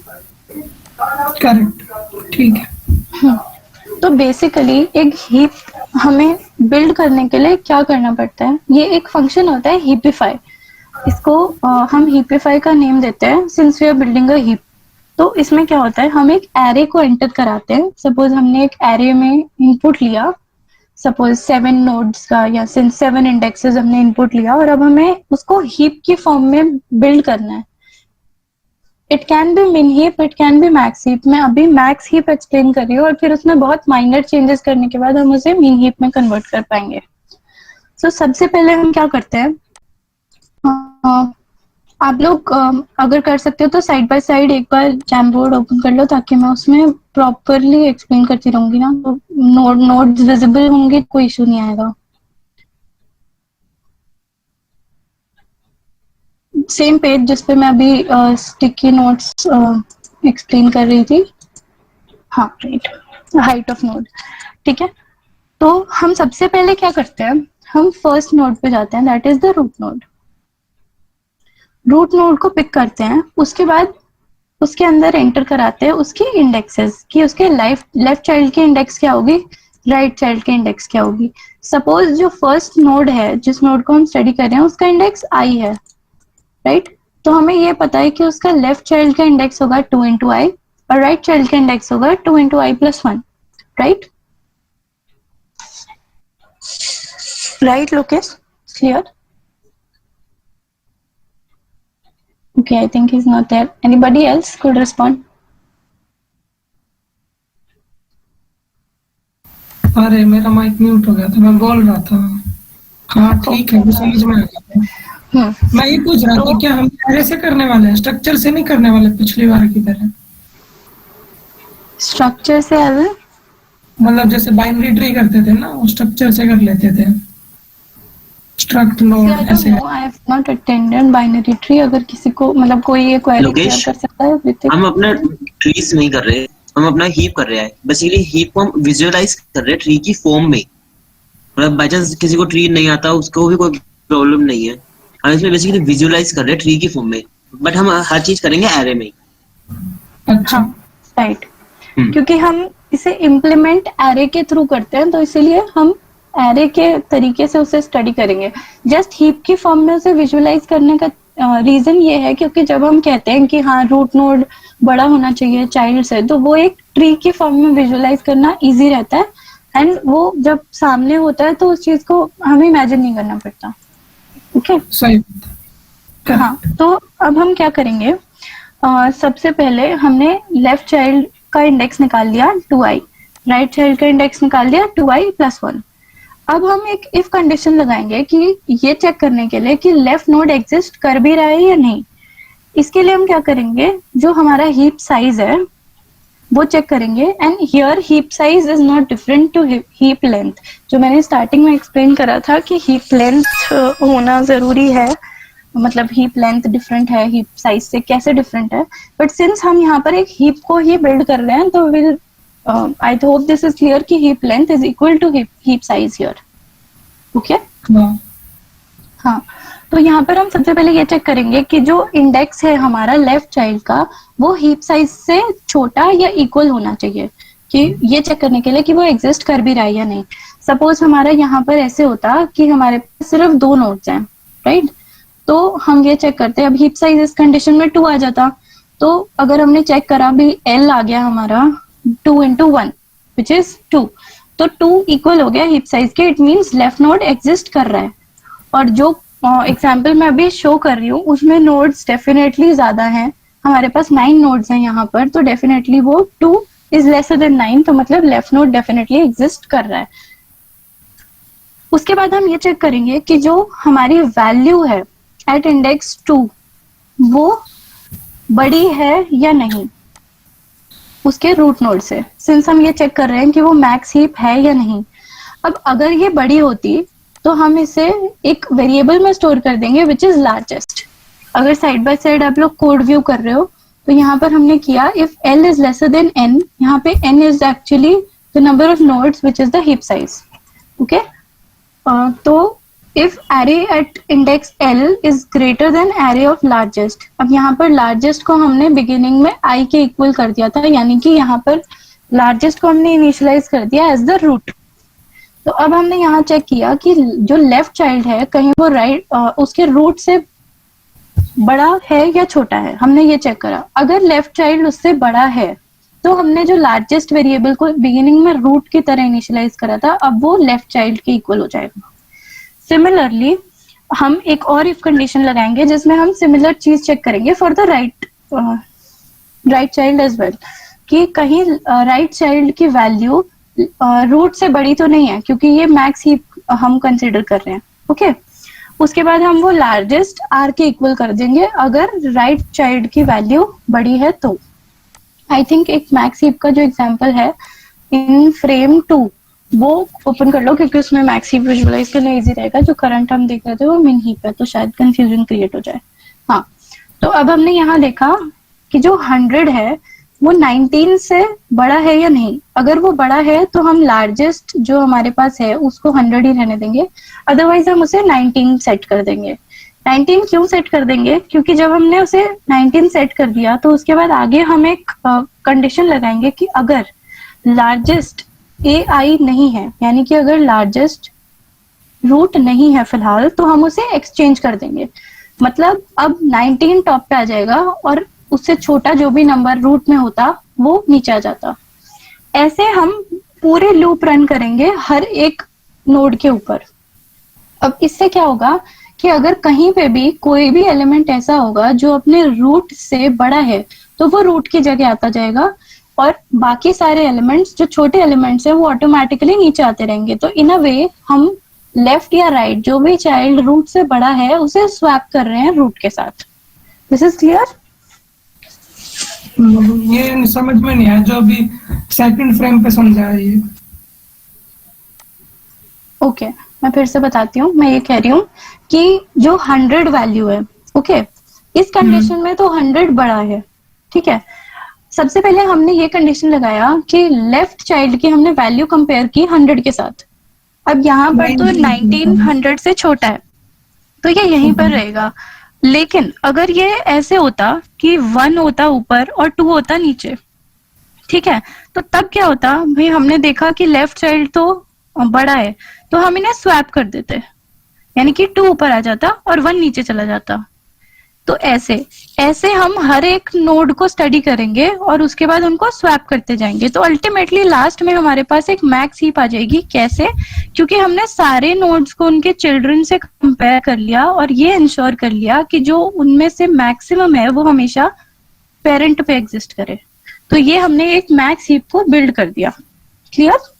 करेक्ट, ठीक है। तो बेसिकली एक हीप हमें बिल्ड करने के लिए क्या करना पड़ता है, ये एक फंक्शन होता है हीपिफाई। इसको हम हीपिफाई का नेम देते हैं since we are building a heap. तो इसमें क्या होता है, हम एक एरे को एंटर कराते हैं। सपोज हमने एक एरे में इनपुट लिया, सपोज 7 नोड्स का या 7 इंडेक्सेस हमने इनपुट लिया और अब हमें उसको हीप की फॉर्म में बिल्ड करना है। इट कैन बी मिन heap, it can be max heap. मैं अभी मैक्स हीप एक्सप्लेन कर रही हूँ और फिर उसमें बहुत माइनर चेंजेस करने के बाद हम उसे मिन हीप में कन्वर्ट कर पाएंगे। सो सबसे पहले हम क्या करते हैं, आप लोग अगर कर सकते हो तो साइड बाय साइड एक बार जैमबोर्ड ओपन कर लो ताकि मैं उसमें प्रॉपरली एक्सप्लेन करती रहूंगी ना, तो नोड्स विजिबल होंगे, कोई इशू नहीं आएगा। सेम पेज जिसपे मैं अभी स्टिकी नोट्स एक्सप्लेन कर रही थी। हाँ राइट, हाइट ऑफ नोड। ठीक है, तो हम सबसे पहले क्या करते हैं, हम फर्स्ट नोड पे जाते हैं, that is the root node. Root node को पिक करते हैं, उसके बाद उसके अंदर एंटर कराते हैं उसकी इंडेक्सेस कि उसके लेफ्ट चाइल्ड की इंडेक्स क्या होगी, राइट चाइल्ड की इंडेक्स क्या होगी। सपोज जो फर्स्ट नोड है, जिस नोड को हम स्टडी कर रहे हैं, उसका इंडेक्स आई है, राइट तो हमें ये पता है कि उसका लेफ्ट चाइल्ड का इंडेक्स होगा 2 इंटू आई और राइट चाइल्ड का इंडेक्स होगा 2 into I plus 1, right right Lokesh, clear? Okay, I think he's not there. Anybody else could respond? अरे मेरा माइक म्यूट हो गया था, मैं बोल रहा था। हाँ ठीक है, वो समझ में आ गया। मैं ये पूछ रहा था क्या हम एरे से करने वाले हैं, स्ट्रक्चर से नहीं करने वाले पिछली बार की तरह? स्ट्रक्चर से एज मतलब जैसे बाइनरी ट्री करते थे ना, वो स्ट्रक्चर से कर लेते थे। स्ट्रक्ट नोड ऐसे। I have not attended binary tree. अगर किसी को मतलब कोई ये क्वेरी क्लियर कर सकता है? हम अपना ट्रीज नहीं कर रहे, हम अपना हीप कर रहे हैं। बेसिकली हीप को हम विजुअलाइज कर रहे हैं ट्री की फॉर्म में। मतलब बाय चांस किसी को ट्री नहीं आता, उसको भी कोई प्रॉब्लम नहीं है। हम इसमें बेसिकली विजुअलाइज कर रहे हैं ट्री की फॉर्म में, बट हम हर चीज करेंगे एरे में। अच्छा राइट, क्योंकि हम इसे इम्प्लीमेंट एरे के थ्रू करते हैं, तो इसीलिए हम एरे के तरीके से उसे स्टडी करेंगे। जस्ट हीप की फॉर्म में उसे विजुअलाइज करने का रीजन ये है क्योंकि जब हम कहते हैं कि हाँ रूट नोड बड़ा होना चाहिए चाइल्ड से, तो वो एक ट्री की फॉर्म में विजुअलाइज करना इजी रहता है एंड वो जब सामने होता है तो उस चीज को हमें इमेजिन नहीं करना पड़ता। ओके सही। हाँ, तो अब हम क्या करेंगे, सबसे पहले हमने लेफ्ट चाइल्ड का इंडेक्स निकाल लिया 2i, राइट चाइल्ड का इंडेक्स निकाल लिया 2i प्लस 1। अब हम एक इफ कंडीशन लगाएंगे कि ये चेक करने के लिए कि लेफ्ट नोड एग्जिस्ट कर भी रहा है या नहीं। इसके लिए हम क्या करेंगे, जो हमारा हीप साइज है वो चेक करेंगे and here heap size is not different to heap length. जो मैंने स्टार्टिंग में एक्सप्लेन करा था कि हीप लेंथ होना जरूरी है, मतलब हीप लेंथ डिफरेंट है हीप साइज से, कैसे डिफरेंट है, बट सिंस हम यहाँ पर एक हीप को ही बिल्ड कर रहे हैं तो well I hope this is clear कि heap length is equal to heap size here. Okay. हाँ, तो यहाँ पर हम सबसे पहले ये चेक करेंगे कि जो इंडेक्स है हमारा लेफ्ट चाइल्ड का वो हीप साइज से छोटा या इक्वल होना चाहिए, कि ये चेक करने के लिए कि वो एग्जिस्ट कर भी रहा है या नहीं. सपोज हमारा यहाँ पर ऐसे होता कि हमारे पास सिर्फ 2 नोड्स हैं, राइट. तो हम ये चेक करते हैं, अब हीप साइज इस कंडीशन में 2 आ जाता. तो अगर हमने चेक करा भी L आ गया हमारा 2 into 1 विच इज 2, तो 2 इक्वल हो गया हीप साइज के. It means left node exist कर रहा है. और जो एग्जाम्पल मैं अभी शो कर रही हूँ उसमें नोड्स डेफिनेटली ज्यादा हैं. हमारे पास 9 नोड्स हैं यहाँ पर, तो डेफिनेटली वो 2 इज लेसर देन 9, तो मतलब लेफ्ट नोड डेफिनेटली एग्जिस्ट कर रहा है. उसके बाद हम ये चेक करेंगे कि जो हमारी वैल्यू है एट इंडेक्स 2 वो बड़ी है या नहीं उसके रूट नोड से. सिंस हम ये चेक कर रहे हैं कि वो मैक्स हीप है या नहीं. अब अगर ये बड़ी होती तो हम इसे एक वेरिएबल में स्टोर कर देंगे विच इज लार्जेस्ट. अगर साइड बाय साइड आप लोग कोड व्यू कर रहे हो तो यहाँ पर हमने किया if L is lesser than N, यहाँ पे N is actually the number of nodes which is the heap size. Okay. तो if array at index L is greater than array of largest. अब यहाँ पर largest को हमने beginning में I के इक्वल कर दिया था, यानी कि यहाँ पर largest को हमने इनिशियलाइज कर दिया एज द रूट. तो अब हमने यहाँ चेक किया कि जो लेफ्ट चाइल्ड है कहीं वो राइट उसके रूट से बड़ा है या छोटा है. हमने ये चेक करा, अगर लेफ्ट चाइल्ड उससे बड़ा है तो हमने जो लार्जेस्ट वेरिएबल को बिगिनिंग में रूट की तरह इनिशियलाइज करा था अब वो लेफ्ट चाइल्ड के इक्वल हो जाएगा. सिमिलरली हम एक और इफ कंडीशन लगाएंगे जिसमें हम सिमिलर चीज चेक करेंगे for the right child as well, कि कहीं राइट चाइल्ड की वैल्यू रूट से बड़ी तो नहीं है, क्योंकि ये मैक्स हीप हम कंसिडर कर रहे हैं. ओके. उसके बाद हम वो लार्जेस्ट आर के इक्वल कर देंगे अगर राइट चाइल्ड की वैल्यू बड़ी है तो. आई थिंक एक मैक्स हीप का जो एग्जांपल है इन फ्रेम 2 वो ओपन कर लो, क्योंकि उसमें मैक्स हीप विजुअलाइज करना इजी रहेगा. जो करंट हम देख रहे थे वो मिन हीप है, तो शायद कंफ्यूजन क्रिएट हो जाए. हाँ, तो अब हमने यहाँ देखा कि जो 100 है वो 19 से बड़ा है या नहीं. अगर वो बड़ा है तो हम लार्जेस्ट जो हमारे पास है उसको 100 ही रहने देंगे, अदरवाइज हम उसे 19 सेट कर देंगे. 19 क्यों सेट कर देंगे? क्योंकि जब हमने उसे 19 सेट कर दिया तो उसके बाद आगे हम एक कंडीशन लगाएंगे कि अगर लार्जेस्ट AI नहीं है, यानी कि अगर लार्जेस्ट रूट नहीं है फिलहाल, तो हम उसे एक्सचेंज कर देंगे. मतलब अब 19 टॉप पे आ जाएगा और उससे छोटा जो भी नंबर रूट में होता वो नीचे आ जाता. ऐसे हम पूरे लूप रन करेंगे हर एक नोड के ऊपर. अब इससे क्या होगा कि अगर कहीं पे भी कोई भी एलिमेंट ऐसा होगा जो अपने रूट से बड़ा है तो वो रूट की जगह आता जाएगा, और बाकी सारे एलिमेंट्स जो छोटे एलिमेंट्स हैं वो ऑटोमेटिकली नीचे आते रहेंगे. तो इन अ वे हम लेफ्ट या राइट जो भी चाइल्ड रूट से बड़ा है उसे स्वैप कर रहे हैं रूट के साथ. This is clear? ये समझ में नहीं आया जो अभी सेकंड फ्रेम पे समझा है ये. ओके, मैं फिर से बताती हूँ. मैं ये कह रही हूँ कि जो 100 वैल्यू है, ओके, इस कंडीशन में तो 100 बड़ा है. ठीक है. सबसे पहले हमने ये कंडीशन लगाया कि लेफ्ट चाइल्ड की हमने वैल्यू कंपेयर की 100 के साथ. अब यहाँ पर तो 19 100 से छोटा है तो ये यहीं पर रहेगा. लेकिन अगर ये ऐसे होता कि 1 होता ऊपर और 2 होता नीचे, ठीक है, तो तब क्या होता भाई, हमने देखा कि लेफ्ट चाइल्ड तो बड़ा है तो हम इन्हें स्वैप कर देते, यानी कि 2 ऊपर आ जाता और 1 नीचे चला जाता. तो ऐसे हम हर एक नोड को स्टडी करेंगे और उसके बाद उनको स्वैप करते जाएंगे. तो अल्टीमेटली लास्ट में हमारे पास एक मैक्स हीप आ जाएगी. कैसे? क्योंकि हमने सारे नोड्स को उनके चिल्ड्रन से कंपेयर कर लिया और ये इंश्योर कर लिया कि जो उनमें से मैक्सिमम है वो हमेशा पेरेंट पे एग्जिस्ट करे. तो ये हमने एक मैक्स हीप को बिल्ड कर दिया. क्लियर?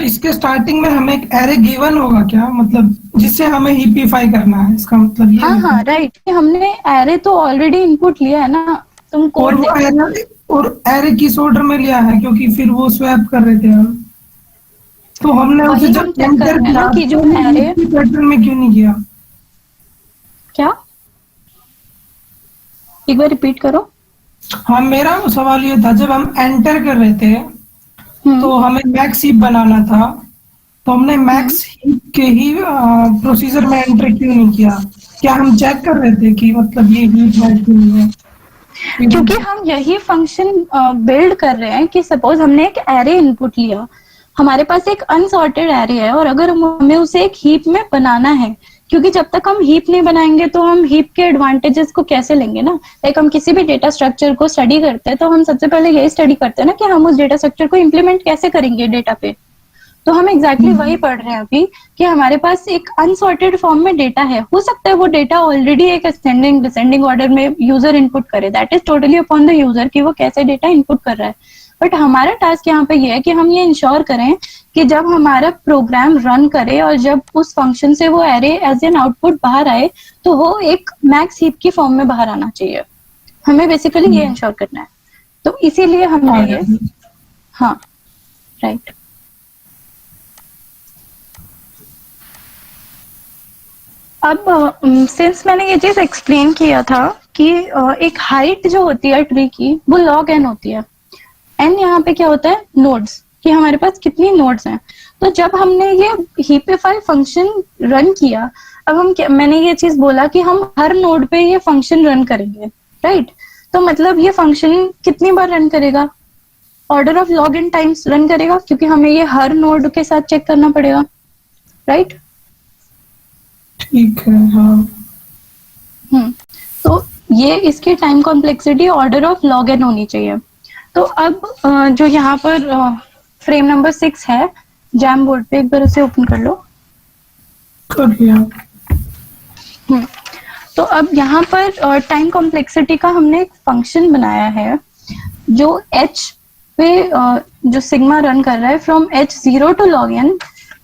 इसके स्टार्टिंग में हमें एक एरे गिवन होगा क्या, मतलब जिससे हमें हीपिफाई करना है, इसका मतलब ये? हाँ राइट. हमने एरे तो ऑलरेडी इनपुट लिया है ना. तुम कोड और एरे किस ऑर्डर में लिया है, क्योंकि फिर वो स्वैप कर रहे थे हम, तो हमने उसे जब एंटर किया कि जो एरे पैटर्न में क्यों नहीं किया? क्या? एक बार रिपीट करो. हाँ, मेरा सवाल ये था, जब हम एंटर कर रहे थे तो हमें मैक्स हीप बनाना था, तो हमने मैक्स हीप के ही प्रोसीजर में एंटर क्यों नहीं किया? क्या हम चेक कर रहे थे कि मतलब ये हीप है कि नहीं है? क्योंकि हम यही फंक्शन बिल्ड कर रहे हैं कि सपोज हमने एक एरे इनपुट लिया, हमारे पास एक अनसॉर्टेड एरे है और अगर हमें उसे एक हीप में बनाना है, क्योंकि जब तक हम हीप नहीं बनाएंगे तो हम हीप के एडवांटेजेस को कैसे लेंगे ना। लाइक हम किसी भी डेटा स्ट्रक्चर को स्टडी करते हैं तो हम सबसे पहले यही स्टडी करते हैं ना कि हम उस डेटा स्ट्रक्चर को इम्प्लीमेंट कैसे करेंगे डेटा पे। तो हम एग्जैक्टली वही पढ़ रहे हैं अभी कि हमारे पास एक अनसॉर्टेड फॉर्म में डेटा है, हो सकता है वो डेटा ऑलरेडी एक असेंडिंग डिसेंडिंग ऑर्डर में यूजर इनपुट करे, that is totally upon the user कि वो कैसे डेटा इनपुट कर रहा है। बट हमारा टास्क यहाँ पे ये है कि हम ये इंश्योर करें कि जब हमारा प्रोग्राम रन करे और जब उस फंक्शन से वो एरे एज एन आउटपुट बाहर आए तो वो एक मैक्स हीप की फॉर्म में बाहर आना चाहिए। हमें बेसिकली ये इंश्योर करना है, तो इसीलिए हमने ये, हाँ राइट। अब सिंस मैंने ये चीज एक्सप्लेन किया था कि एक हाइट जो होती है ट्री की वो log n होती है। n यहाँ पे क्या होता है, नोड्स, कि हमारे पास कितनी नोड्स हैं। तो जब हमने ये heapify फंक्शन रन किया, अब मैंने ये चीज बोला कि हम हर नोड पे ये फंक्शन रन करेंगे, राइट। तो मतलब ये फंक्शन कितनी बार रन करेगा, order of log n times run करेगा, क्योंकि हमें ये हर नोड के साथ चेक करना पड़ेगा, राइट। ठीक है, हाँ। तो ये इसकी time complexity order of log n होनी चाहिए। तो अब जो यहाँ पर फ्रेम नंबर 6 है जैम बोर्ड पे, एक बार उसे ओपन कर लो। कर लिया। तो अब यहाँ पर टाइम कॉम्प्लेक्सिटी का हमने एक फंक्शन बनाया है जो h पे जो सिग्मा रन कर रहा है from h0 to log n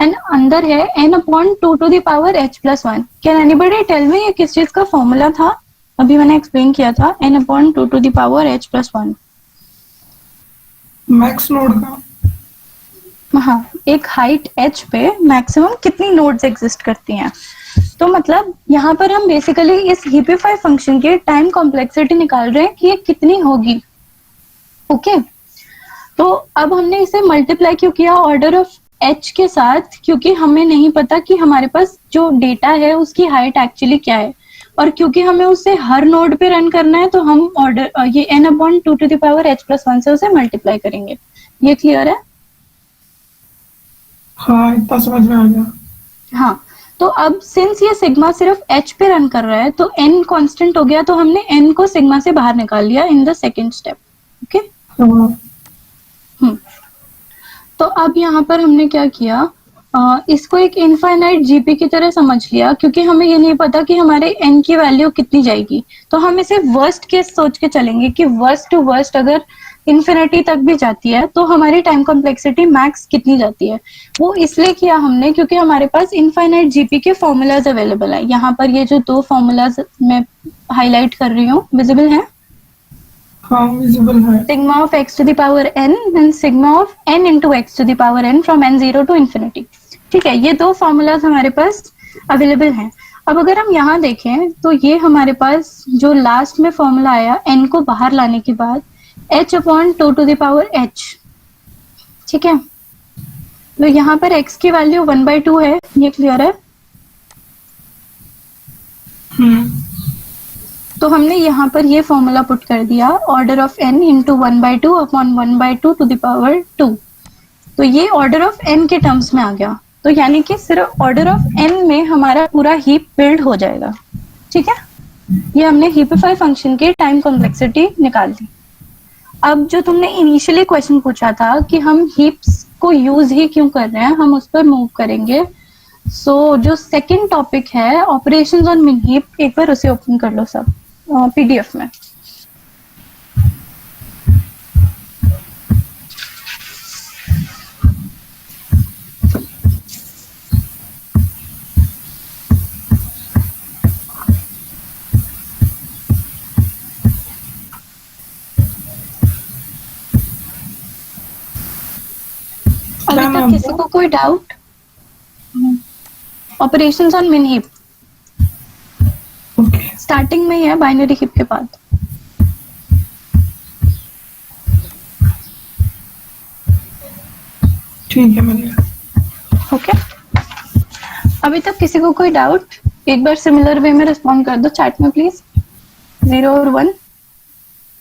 and अंदर है n/2 to the power h+1। Can anybody tell me ये किस चीज का फॉर्मूला था? अभी मैंने एक्सप्लेन किया था n/2 to the power h+1। Max node का, हाँ, एक हाइट h पे मैक्सिमम कितनी नोड्स एग्जिस्ट करती हैं। तो मतलब यहाँ पर हम बेसिकली इस heapify फंक्शन की टाइम कॉम्प्लेक्सिटी निकाल रहे हैं कि ये कितनी होगी। ओके, तो अब हमने इसे मल्टीप्लाई क्यों किया ऑर्डर ऑफ h के साथ, क्योंकि हमें नहीं पता कि हमारे पास जो डेटा है उसकी हाइट एक्चुअली क्या है, और क्योंकि हमें उसे हर नोड पे रन करना है तो हम ऑर्डर ये n/2 to the power h+1 से उसे मल्टीप्लाई करेंगे। ये क्लियर है? हाँ, इतना समझ में आ गया। हाँ, तो अब सिंस ये सिग्मा सिर्फ h पे रन कर रहा है तो n कांस्टेंट हो गया, तो हमने n को सिग्मा से बाहर निकाल लिया in the second step. Okay, तो अब यहाँ पर हमने क्या किया, इसको एक इनफाइनाइट जीपी की तरह समझ लिया, क्योंकि हमें ये नहीं पता कि हमारे n की वैल्यू कितनी जाएगी। तो हम इसे वर्स्ट केस सोच के चलेंगे कि वर्स्ट टू वर्स्ट अगर इन्फिनिटी तक भी जाती है तो हमारी टाइम कॉम्प्लेक्सिटी मैक्स कितनी जाती है। वो इसलिए किया हमने क्योंकि हमारे पास इनफाइनाइट जीपी के फॉर्मूलाज अवेलेबल है। यहाँ पर ये जो दो फॉर्मूलाज मैं हाईलाइट कर रही हूँ विजिबल है? हाँ, विजिबल है। Sigma of x to the power n and sigma of n into x to the power n from n0 to infinity। ठीक है, ये दो फॉर्मूलाज हमारे पास अवेलेबल हैं। अब अगर हम यहाँ देखें तो ये हमारे पास जो लास्ट में फॉर्मूला आया n को बाहर लाने के बाद h/2 to the power h, ठीक है। तो यहाँ पर x की वैल्यू 1/2 है, ये क्लियर है? तो हमने यहाँ पर ये फॉर्मूला पुट कर दिया order of n into 1/2 upon 1/2 to the power 2। तो ये ऑर्डर ऑफ n के टर्म्स में आ गया, तो यानी कि सिर्फ ऑर्डर ऑफ n में हमारा पूरा हीप बिल्ड हो जाएगा। ठीक है, ये हमने heapify फंक्शन की टाइम कॉम्प्लेक्सिटी निकाल दी। अब जो तुमने इनिशियली क्वेश्चन पूछा था कि हम हीप्स को यूज ही क्यों कर रहे हैं, हम उस पर मूव करेंगे। सो जो सेकंड टॉपिक है ऑपरेशंस ऑन मिन हीप, एक बार उसे ओपन कर लो सब पीडीएफ में। अभी तक किसी को कोई doubt? Operations on min heap starting में ही है बाइनरी हीप के बाद। ठीक है, मिल गया। ओके, अभी तक किसी को कोई डाउट? एक बार सिमिलर वे में रिस्पॉन्ड कर दो चैट में प्लीज, 0 और 1।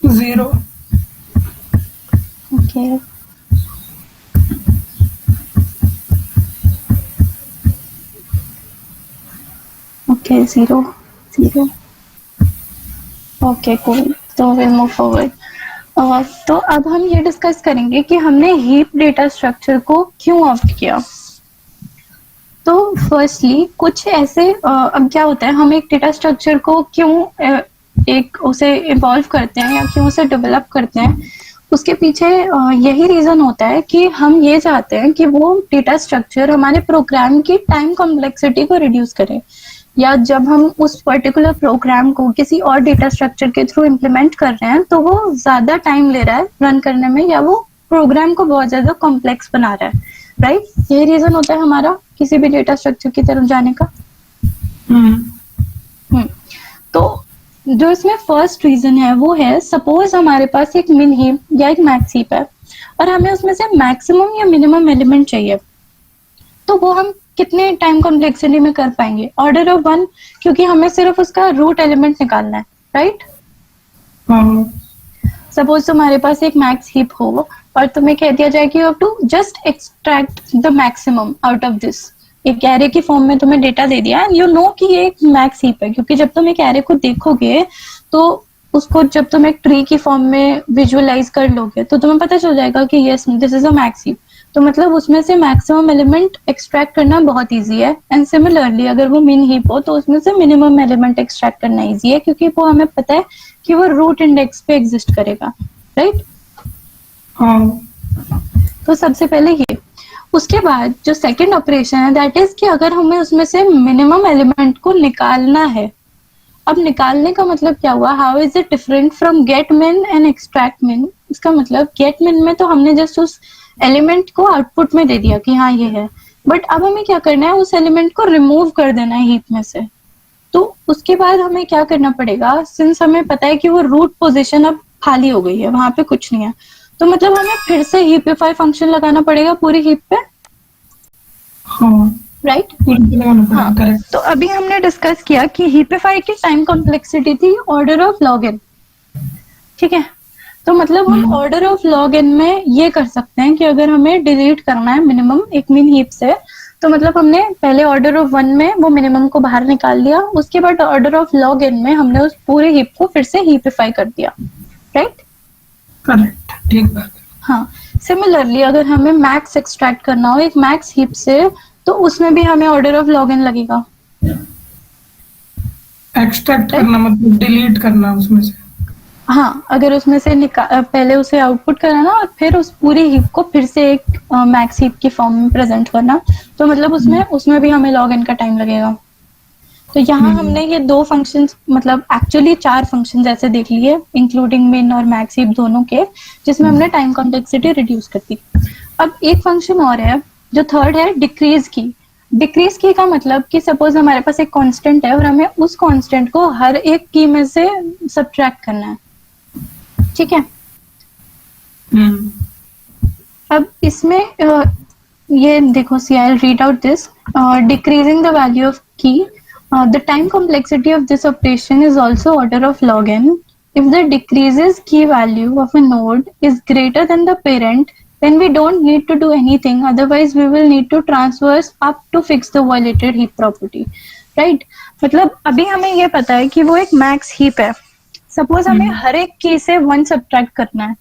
0। Okay, okay, 0 0। ओके, कूल, तो विल मूव फॉरवर्ड। तो अब हम ये डिस्कस करेंगे कि हमने हीप डेटा स्ट्रक्चर को क्यों ऑप्ट किया। तो फर्स्टली कुछ ऐसे अब क्या होता है, हम एक डेटा स्ट्रक्चर को क्यों एक उसे इवॉल्व करते हैं या क्यों उसे डेवलप करते हैं, उसके पीछे यही रीजन होता है कि हम ये चाहते हैं कि वो डेटा स्ट्रक्चर हमारे प्रोग्राम की टाइम कॉम्प्लेक्सिटी को रिड्यूस करे, या जब हम उस पर्टिकुलर प्रोग्राम को किसी और डेटा स्ट्रक्चर के थ्रू इम्प्लीमेंट कर रहे हैं तो वो ज्यादा टाइम ले रहा है रन करने में, या वो प्रोग्राम को बहुत ज्यादा कॉम्प्लेक्स बना रहा है, राइट? ये रीजन होता है हमारा किसी भी डेटा स्ट्रक्चर की तरफ जाने का। तो जो इसमें फर्स्ट रीजन है वो है, सपोज हमारे पास एक मिन हीप या एक मैक्स हीप है और हमें उसमें से मैक्सिमम या मिनिमम एलिमेंट चाहिए, तो वो हम कितने टाइम कॉम्प्लेक्सिटी में कर पाएंगे? ऑर्डर ऑफ 1, क्योंकि हमें सिर्फ उसका रूट एलिमेंट निकालना है, राइट? सपोज तुम्हारे पास एक मैक्स हीप हो और तुम्हें कह दिया जाए कि you have to just extract the maximum out of this. एक एरे की फॉर्म में तुम्हें डेटा दे दिया एंड यू नो कि ये एक मैक्स हीप है, क्योंकि जब तुम एक एरे को देखोगे तो उसको जब तुम एक ट्री की फॉर्म में विजुअलाइज कर लोगे तो तुम्हें पता चल जाएगा कि yes this is a max heap. तो मतलब उसमें से मैक्सिमम एलिमेंट एक्सट्रैक्ट करना बहुत इजी है। एंड सिमिलरली अगर वो मिन हीप हो तो उसमें से मिनिमम एलिमेंट एक्सट्रैक्ट करना इजी है, क्योंकि वो हमें पता है कि वो रूट इंडेक्स पे एग्जिस्ट करेगा, राइट? तो सबसे पहले ये, उसके बाद जो सेकंड ऑपरेशन है दैट इज कि अगर हमें उसमें से मिनिमम एलिमेंट को निकालना है। अब निकालने का मतलब क्या हुआ? How is it different from get min and extract min? इसका मतलब गेट मिन में तो हमने जस्ट उस एलिमेंट को आउटपुट में दे दिया कि हाँ ये है, बट अब हमें क्या करना है? उस एलिमेंट को रिमूव कर देना है हीप में से। तो उसके बाद हमें क्या करना पड़ेगा? सिंस हमें पता है कि वो रूट पोजीशन अब खाली हो गई है, वहां पे कुछ नहीं है, तो मतलब हमें फिर से हीपिफाई फंक्शन लगाना पड़ेगा पूरी हीप पे, राइट? हाँ, तो अभी हमने डिस्कस किया कि हीपिफाई की टाइम कॉम्प्लेक्सिटी थी ऑर्डर ऑफ लॉग एन, ठीक है? तो मतलब हम ऑर्डर ऑफ लॉग एन में ये कर सकते हैं कि अगर हमें डिलीट करना है मिनिमम एक मिन हीप से, तो मतलब हमने पहले ऑर्डर ऑफ 1 में वो मिनिमम को बाहर निकाल लिया, उसके बाद ऑर्डर ऑफ लॉग एन में हमने उस पूरे हीप को फिर से हीपिफाई कर दिया, राइट? करेक्ट, ठीक बात। हाँ, सिमिलरली अगर हमें मैक्स एक्सट्रैक्ट करना हो एक मैक्स हीप से, तो उसमें भी हमें ऑर्डर ऑफ लॉग एन लगेगा। एक्सट्रैक्ट करना मतलब डिलीट करना उसमें से। हाँ, अगर उसमें से पहले उसे आउटपुट कराना और फिर उस पूरी हीप को फिर से एक मैक्स हीप की फॉर्म में प्रेजेंट करना, तो मतलब उसमें भी हमें लॉग इन का टाइम लगेगा। तो यहाँ हमने ये दो फंक्शंस, मतलब एक्चुअली 4 फंक्शंस ऐसे देख लिए इंक्लूडिंग मिन और मैक्स हीप दोनों के, जिसमें हमने टाइम कॉम्प्लेक्सिटी रिड्यूस कर दी। अब एक फंक्शन और है जो थर्ड है डिक्रीज की। डिक्रीज की का मतलब कि सपोज हमारे पास एक कांस्टेंट है और हमें उस कांस्टेंट को हर एक की में से सब्ट्रैक्ट करना है, ठीक है? अब इसमें ये देखो, see I read out this, decreasing the value of key, the time complexity of this operation is also order of log n if the decreases key value of a node is greater than the parent, then we don't need to do anything, otherwise we will need to transverse up to fix the violated heap property, right? मतलब अभी हमें ये पता है कि वो एक मैक्स हीप है, सपोज हमें हर एक की से 1 सब्ट्रैक्ट करना है,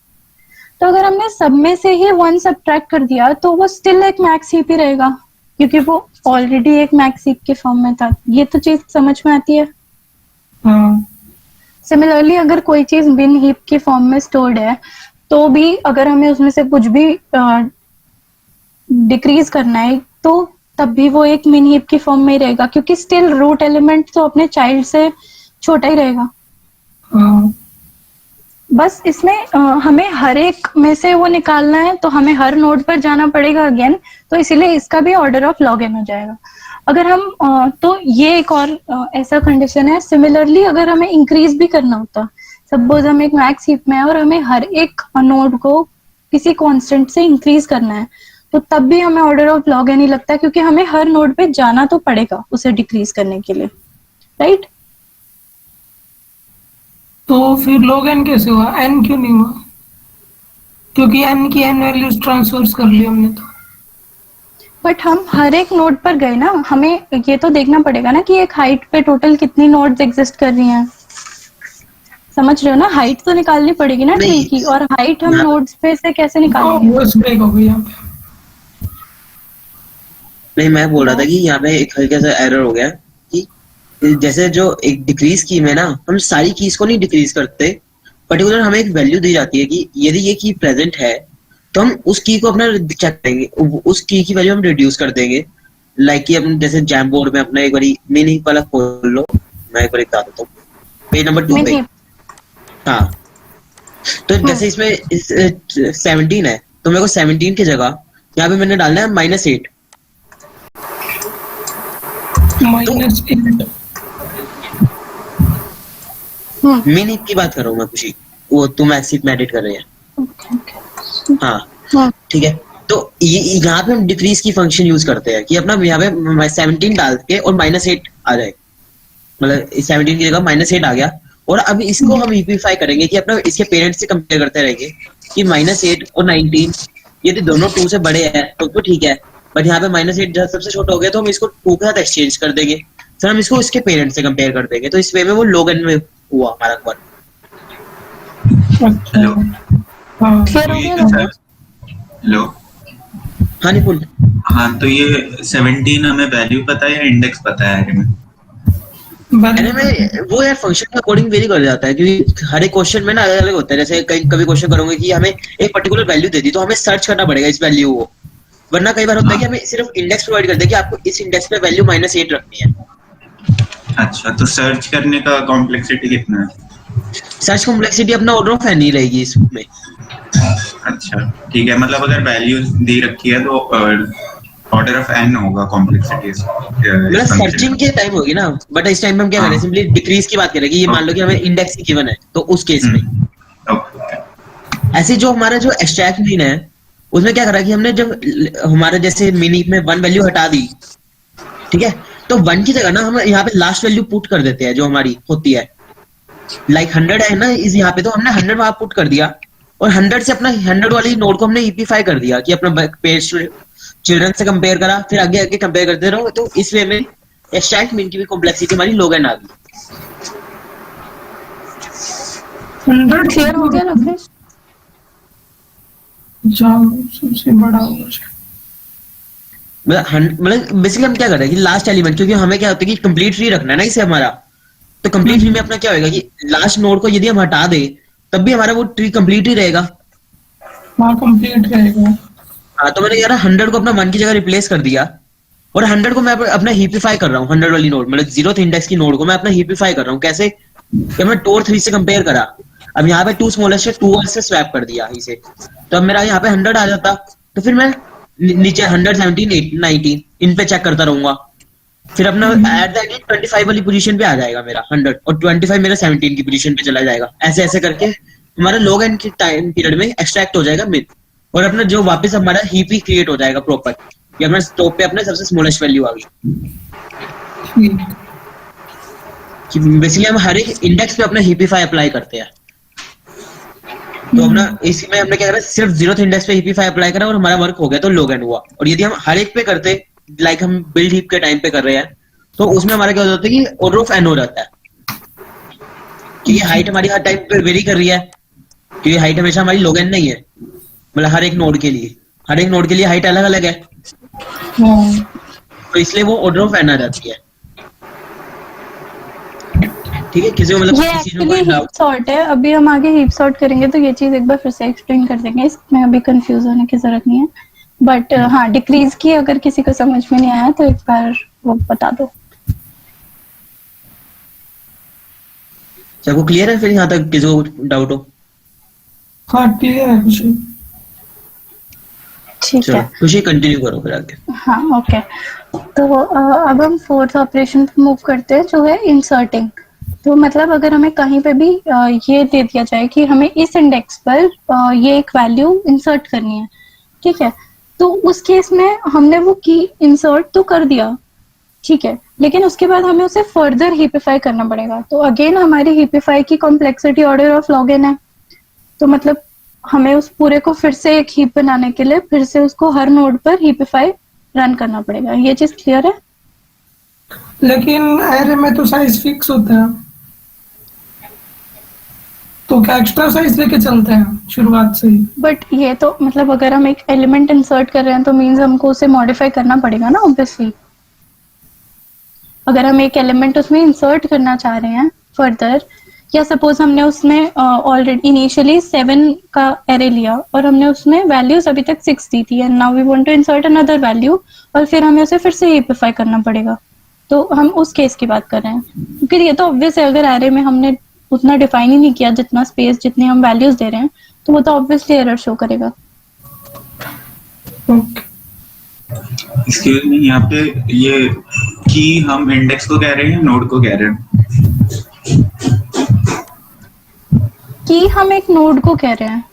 तो अगर हमने सब में से ही 1 सब्ट्रैक्ट कर दिया तो वो स्टिल एक मैक्स हीप ही रहेगा, क्योंकि वो ऑलरेडी एक मैक्स हीप के फॉर्म में था। ये तो चीज समझ में आती है। सिमिलरली अगर कोई चीज बिन हीप की फॉर्म में स्टोर्ड है तो भी अगर हमें उसमें से कुछ भी डिक्रीज करना है तो तब भी वो एक मिन हीप की फॉर्म में ही रहेगा, क्योंकि स्टिल रूट एलिमेंट तो अपने चाइल्ड से छोटा ही रहेगा। बस इसमें हमें हर एक में से वो निकालना है, तो हमें हर नोड पर जाना पड़ेगा अगेन, तो इसीलिए इसका भी ऑर्डर ऑफ log n हो जाएगा। अगर हम तो ये एक और ऐसा कंडीशन है। सिमिलरली अगर हमें इंक्रीज भी करना होता, सपोज हम एक मैक्स हीप में है और हमें हर एक नोड को किसी कांस्टेंट से इंक्रीज करना है, तो तब भी हमें ऑर्डर ऑफ लॉग एन ही लगता है, क्योंकि हमें हर नोड पे जाना तो पड़ेगा उसे डिक्रीज करने के लिए, राइट? तो फिर log n कैसे हुआ, n क्यों नहीं हुआ? क्योंकि n की n वैल्यूज ट्रांसफर्स कर ली हमने तो। बट हम हर एक नोड पर गए ना, हमें ये तो देखना पड़ेगा ना कि एक हाइट पे टोटल कितनी नोड्स एग्जिस्ट कर रही हैं। समझ रहे हो ना, हाइट तो निकालनी पड़ेगी ना ट्री नहीं, की, और हाइट हम यहाँ नोड्स पे से कैसे निकालेंगे? वॉइस ब्रेक हो गई यहाँ पे। नहीं, मैं बोल रहा था कि यहाँ पे एक हल्का सा एरर हो गया कि जैसे जो एक डिक्रीज की में ना, हम सारी कीज को नहीं डिक्रीज करते, पर्टिकुलर हमें एक वैल्यू दी जाती है कि यदि ये की प्रेजेंट है तो हम उस की को अपना चेक करेंगे, उस की वैल्यू हम रिड्यूस कर देंगे। लाइक कि हम जैसे जैम बोर्ड में अपना एक बारी मिनी वाला खोल लो, मैं एक बार बता देता हूँ पेज नंबर 2 पे। हाँ, तो जैसे इसमें 17 है, तो मेरे को 17 की जगह यहाँ पे मैंने डालना है -8। -8 मिनी की बात कर रहा हूँ मैं, खुशी वो तुम एक्सिट में एडिट कर रहे हैं। हाँ, ठीक है। तो ये यहाँ पे हम डिक्रीज की फंक्शन यूज करते हैं कि अपना यहाँ पे 17 डाल के और -8 आ जाए, मतलब 17 की जगह -8 आ गया, और अब इसको हम ईपीफाई करेंगे कि अपना इसके पेरेंट्स से कंपेयर करते रहेंगे कि -8 और 19 यदि दोनों 2 से बड़े हैं तो ठीक है, बट यहाँ पे -8 जब सबसे छोटा हो गया तो हम इसको 2 के साथ एक्सचेंज कर देंगे, फिर हम इसको इसके पेरेंट्स से कंपेयर कर देंगे, तो इस वे में वो log n में हुआ हमारा वर्क। हेलो, हाँ क्लियर हो गया? हेलो। हाँ निपुण। हाँ, तो ये 17 हमें वैल्यू पता है या इंडेक्स पता है अरे में? अरे में वो यार फंक्शन के अकॉर्डिंग वेरी कर जाता है, क्योंकि हर एक क्वेश्चन में ना अलग अलग होता है। जैसे कभी क्वेश्चन करोगे कि हमें एक पर्टिकुलर वैल्यू दे दी, तो हमें सर्च करना पड़ेगा इस वैल्यू को, वरना कई बार होता है कि हमें सिर्फ इंडेक्स प्रोवाइड कर दे कि आपको इस इंडेक्स पे वैल्यू -8 रखनी है। अच्छा, तो सर्च करने का कॉम्प्लेक्सिटी कितना है? सर्च कॉम्प्लेक्सिटी अपना ऑर्डर ऑफ एन ही रहेगी इसमें। अच्छा, ठीक है, मतलब अगर वैल्यू दी रखी है तो ऑर्डर ऑफ एन होगा कॉम्प्लेक्सिटी। मतलब सर्चिंग के टाइम होगी ना, बट इस टाइम पे हम क्या करें, सिंपली डिक्रीज की बात करें कि ये मान लो कि हमें इंडेक्स ही गिवन है, तो उस केस में ऐसे जो हमारा जो एक्सट्रैक्ट मीन है उसमें क्या करा कि हमने जब हमारे जैसे मिनी में 1 वैल्यू हटा दी, ठीक है, तो 1 की जगह ना हम यहाँ पे लास्ट वैल्यू पुट कर देते हैं जो हमारी होती है। लाइक 100 है ना इस यहाँ पे, तो हमने 100 वहां पुट कर दिया, और 100 से अपना 100 वाली नोड को हमने ईपीफाई कर दिया कि अपना पेज चिल्ड्रन से कंपेयर करा, फिर आगे आगे कंपेयर करते रहो, तो इस वे में एक्सट्रैक्ट मीन की भी कॉम्प्लेक्सिटी हमारी log n आ गई। 100 क्लियर हो गया लवलेश? सबसे बड़ा होगा। मतलब बेसिकली हम क्या कर रहे हैं कि लास्ट एलिमेंट, क्योंकि हमें क्या होता है कि कंप्लीट ट्री रखना है ना इसे हमारा, तो कंप्लीट ट्री में अपना क्या होगा कि लास्ट नोड को यदि हम हटा दे तब भी हमारा वो ट्री कंप्लीट ही रहेगा। हाँ, कंप्लीट रहेगा। हाँ, तो मैंने यार 100 को अपना 1 की जगह रिप्लेस कर दिया, और 100 को मैं अपना हीपिफाई कर रहा हूँ। 100 वाली नोड मतलब 0th इंडेक्स की नोड को मैं अपना हीपिफाई कर रहा हूँ। कैसे कि मैं टोर 3 से कंपेयर करा, अब यहाँ पे 2 स्मॉलेस्ट से 2 से स्वैप कर दिया इसे, तो अब मेरा यहाँ पे 100 आ जाता, तो फिर मैं नीचे 100, 17, 19 इन पे चेक करता रहूंगा, फिर अपना एट द एंड 25 वाली पोजीशन पे आ जाएगा मेरा 100, और 25 मेरा 17 की पोजीशन पे चला जाएगा। ऐसे ऐसे करके हमारा log n के टाइम पीरियड में एक्सट्रैक्ट हो जाएगा मिड, और अपना जो वापस हमारा हीप ही क्रिएट हो जाएगा प्रॉपर, कि अपना टॉप पे अपने सबसे स्मॉलेस्ट वैल्यू आ गई। कि बेसिकली हम हर एक इंडेक्स पे अपना हीपीफाई अप्लाई करते हैं। तो अपना इसमें हमने क्या करा, सिर्फ 0th इंडेक्स पे हीपीफाई अप्लाई करा और हमारा वर्क हो गया, तो log n हुआ। और यदि हम हर एक पे करते, लाइक हम बिल्ड हीप के टाइम पे कर रहे हैं, तो उसमें हमारा क्या होता है कि ऑर्डर ऑफ n हो जाता है, क्योंकि हाइट हमारी हर टाइम पे वेरी कर रही है, क्योंकि हाइट हमेशा हमारी log n नहीं है, मतलब हर एक नोड के लिए हाइट अलग अलग है, तो इसलिए वो ऑर्डर ऑफ n आ जाती है। ठीक है, किसी को मतलब ये किसी एक्चुअली को हीप सॉर्ट है। अभी हम आगे हीप सॉर्ट करेंगे तो ये चीज एक बार फिर से एक्सप्लेन कर देंगे, इसमें अभी कंफ्यूज होने की जरूरत नहीं है। बट हाँ, डिक्रीज की अगर किसी को समझ में नहीं आया तो एक बार वो बता दो। सबको क्लियर है? फिर यहाँ तक किसी को डाउट हो? हाँ, क्लियर है कुछ। ठीक है, खुशी कंटिन्यू करो फिर आगे। हाँ ओके। तो अब हम फोर्थ ऑपरेशन पे मूव करते हैं, जो है इंसर्टिंग। तो मतलब अगर हमें कहीं पे भी ये दे दिया जाए कि हमें इस इंडेक्स पर ये एक वैल्यू इंसर्ट करनी है, ठीक है, तो उस केस में हमने वो की इंसर्ट तो कर दिया, ठीक है, लेकिन उसके बाद हमें उसे फर्दर हीपिफाई करना पड़ेगा। तो अगेन हमारी हीपिफाई की complexity order of log n है। तो मतलब हमें उस पूरे को फिर से एक हीप बनाने के लिए फिर से उसको हर नोड पर हीपिफाई रन करना पड़ेगा। ये चीज क्लियर है? लेकिन एरे में तो साइज फिक्स होता है, तो क्या एक्स्ट्रा साइज लेके चलते हैं शुरुआत से ही? बट ये तो मतलब अगर हम एक एलिमेंट इंसर्ट कर रहे हैं तो मीन्स हमको उसे मॉडिफाई करना पड़ेगा ना ऑब्वियसली। अगर हम एक एलिमेंट उसमें इंसर्ट करना चाह रहे हैं फर्दर, या सपोज हमने उसमें ऑलरेडी इनिशियली 7 का एरे लिया और हमने उसमें वैल्यूज अभी तक 6 दी थी and now we want to insert another value, और फिर हमें उसे फिर से हीपिफाई करना पड़ेगा। तो हम उस केस की बात कर रहे हैं, क्योंकि ये तो ऑब्वियस है अगर एरे में हमने उतना डिफाइन ही नहीं किया जितना स्पेस जितनी हम वैल्यूज दे रहे हैं, तो वो तो ऑब्वियसली एरर शो करेगा। ओके। इसके यहाँ पे ये की हम इंडेक्स को कह रहे हैं, नोड को कह रहे हैं? कि हम एक नोड को कह रहे हैं।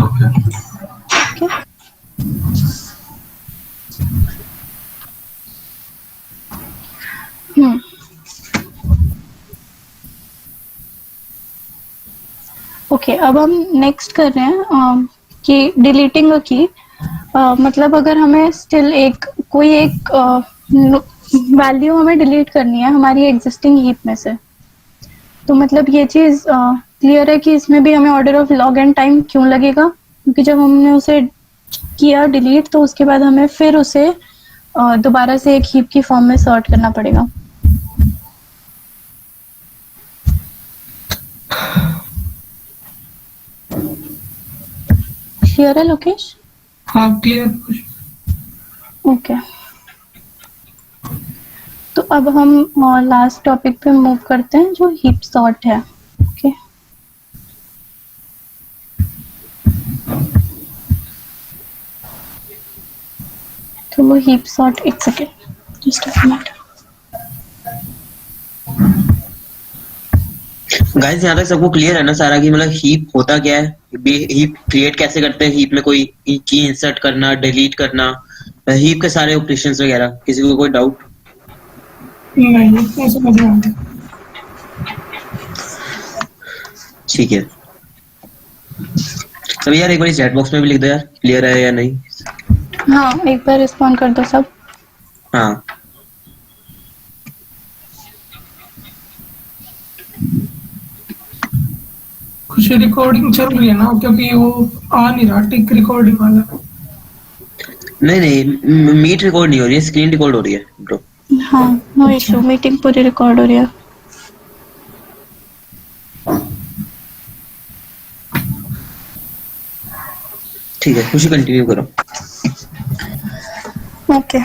ओके। ओके, ओके, अब हम नेक्स्ट कर रहे हैं कि डिलीटिंग अ की। मतलब अगर हमें स्टिल एक कोई एक वैल्यू हमें डिलीट करनी है हमारी एग्जिस्टिंग हीप में से, तो मतलब ये चीज क्लियर है कि इसमें भी हमें order of log n time क्यों लगेगा, क्योंकि जब हमने उसे किया डिलीट तो उसके बाद हमें फिर उसे दोबारा से एक हीप की फॉर्म में सॉर्ट करना पड़ेगा। क्लियर है लोकेश? हाँ क्लियर। ओके, तो अब हम लास्ट टॉपिक पे मूव करते हैं जो हीप सॉर्ट है। ओके, तो वो हीप सॉर्ट, एक second just a minute. Guys यहाँ तक सबको क्लियर है ना सारा कि मतलब हीप होता क्या है, हीप क्रिएट कैसे करते हैं, हीप में कोई की इंसर्ट करना, डिलीट करना, हीप के सारे ऑपरेशंस वगैरह? किसी को कोई डाउट? नहीं नहीं समझ में आ गया। ठीक है, सब यार एक बार चैट बॉक्स में भी लिख दो यार क्लियर है या नहीं। हाँ, एक बार रिस्पॉन्ड कर दो सब। हाँ, कुछ रिकॉर्डिंग चल रही है ना, क्योंकि वो आ नहीं रहा टिक रिकॉर्डिंग वाला। नहीं नहीं, मीट रिकॉर्ड नहीं हो रही है, स्क्रीन रिकॉर्ड हो रही है ब्रो। हाँ, नो इशू, मीटिंग पूरी रिकॉर्ड हो रही है। ठीक है, खुशी कंटिन्यू करो। ओके,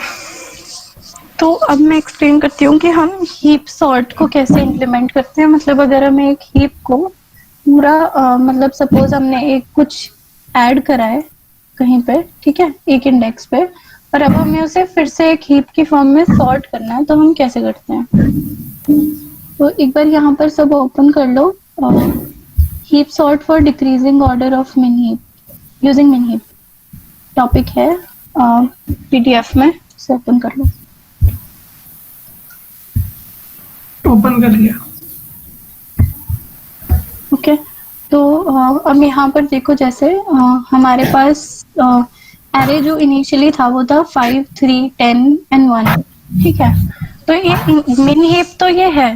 तो अब मैं एक्सप्लेन करती हूँ कि हम हीप सॉर्ट को कैसे इम्प्लीमेंट करते हैं। मतलब अगर हमें एक हीप को पूरा मतलब सपोज हमने एक कुछ ऐड करा है कहीं पे, ठीक है, एक इंडेक्स पे, और अब हमें उसे फिर से एक हीप की फॉर्म में सॉर्ट करना है, तो हम कैसे करते हैं? तो एक बार यहाँ पर सब ओपन कर लो, heap sort for decreasing order of min heap using min heap topic है पीडीएफ में, से ओपन कर लो। ओपन कर लिया। ओके, तो अब यहाँ पर देखो, जैसे हमारे पास एरे जो इनिशियली था वो था 5, 3, 10 एंड 1, ठीक है। तो ये मिन हीप तो ये है,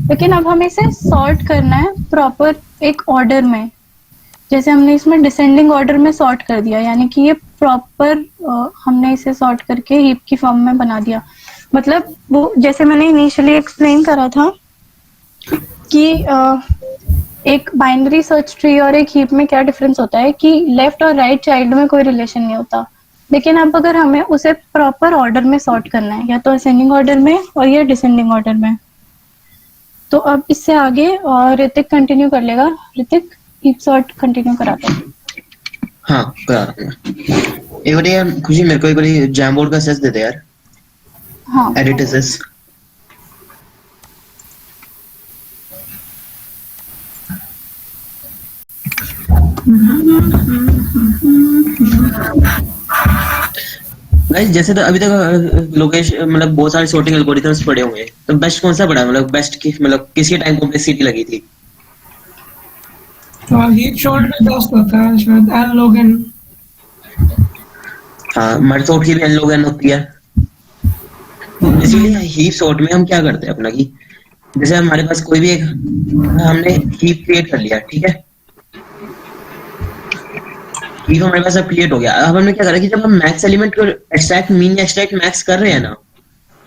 लेकिन अब हमें इसे सॉर्ट करना है प्रॉपर एक ऑर्डर में। जैसे हमने इसमें डिसेंडिंग ऑर्डर में सॉर्ट कर दिया, यानी कि ये प्रॉपर हमने इसे सॉर्ट करके हीप की फॉर्म में बना दिया। मतलब वो जैसे मैंने इनिशियली एक्सप्लेन करा था कि एक बाइनरी सर्च ट्री और एक हीप में क्या डिफरेंस होता है कि लेफ्ट और राइट चाइल्ड में कोई रिलेशन नहीं होता। लेकिन अब अगर हमें उसे प्रॉपर ऑर्डर में सॉर्ट करना है, या तो असेंडिंग ऑर्डर में और या डिसेंडिंग ऑर्डर में, तो अब इससे आगे और ऋतिक कंटिन्यू कर लेगा। ऋतिक हीप सॉर्ट कंटिन्यू कराता है। हाँ करा रहा हूँ। एक बार यार खुशी मेरे को एक बार जैमबोर्ड का सेस दे दे यार। हाँ, एडिट सेस। गाइस जैसे तो अभी तक लोकेश मतलब बहुत सारे sorting algorithms पढ़े हुए हैं, तो बेस्ट कौन सा पढ़ा, मतलब बेस्ट की मतलब किसकी टाइम कॉम्प्लेक्सिटी लगी थी? तो हीप शॉट में बेस्ट होता है शायद एन लोगन। हाँ, मर्ज सॉर्ट की भी n log n होती है। इसीलिए हीप सॉर्ट में हम क्या करते हैं अपना कि जैसे हमारे पास कोई भी एक हमने हीप क्रिएट कर लिया, ठीक है, हीप हमारे पास अब क्रिएट हो गया। अब हमने क्या करा कि जब हम मैक्स एलिमेंट को एक्सट्रैक्ट मीन या एक्सट्रैक्ट मैक्स कर रहे हैं ना,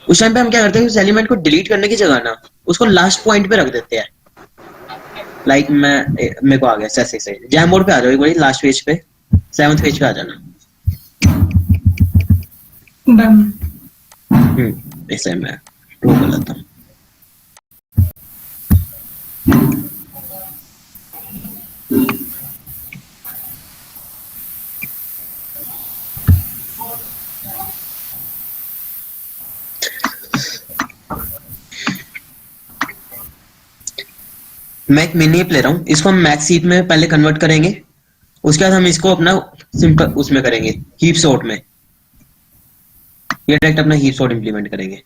उस टाइम पे हम क्या करते हैं, उस एलिमेंट को डिलीट करने की जगह ना उसको लास्ट पॉइंट पे रख देते हैं। लाइक मेरे को आ गया से जैम बोर्ड पे आ जाओ एक बारी, लास्ट पेज पे 7th पेज पे आ जाना। डन। इसे मैं ड्रॉ कर लेता हूँ। मैं एक मिनी ले रहा हूँ, इसको हम मैक्स हीप में पहले कन्वर्ट करेंगे, उसके बाद हम इसको अपना सिंपल उसमें करेंगे हीप सॉर्ट में, ये डायरेक्ट अपना हीप सॉर्ट इंप्लीमेंट करेंगे।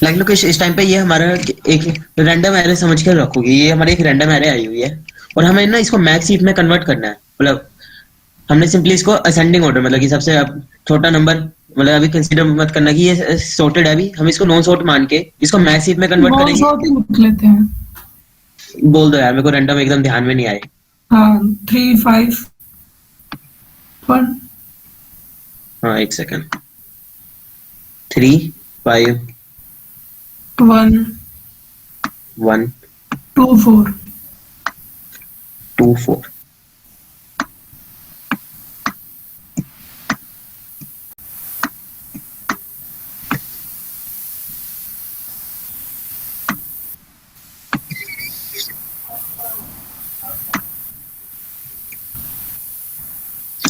लाइक लोकेश इस टाइम पे ये हमारा एक रैंडम एरे समझ कर रखोगे, ये हमारी एक रैंडम एरे आई हुई है और हमें ना इसको मैक्स हीप में कन्वर्ट करना है। मतलब हमने सिंपली इसको असेंडिंग ऑर्डर, मतलब कि सबसे छोटा नंबर, मतलब अभी कंसीडर मत करना कि ये सॉर्टेड है, अभी हम इसको नॉन सॉर्ट मान के इसको मैक्स हीप में कन्वर्ट नॉन करेंगे। शॉट ही लिख लेते हैं। बोल दो यार, मेरे को रैंडम एकदम ध्यान में नहीं आए। हाँ 3 5 1। हाँ एक सेकंड, 3 5 1 1 2 4। 2 4।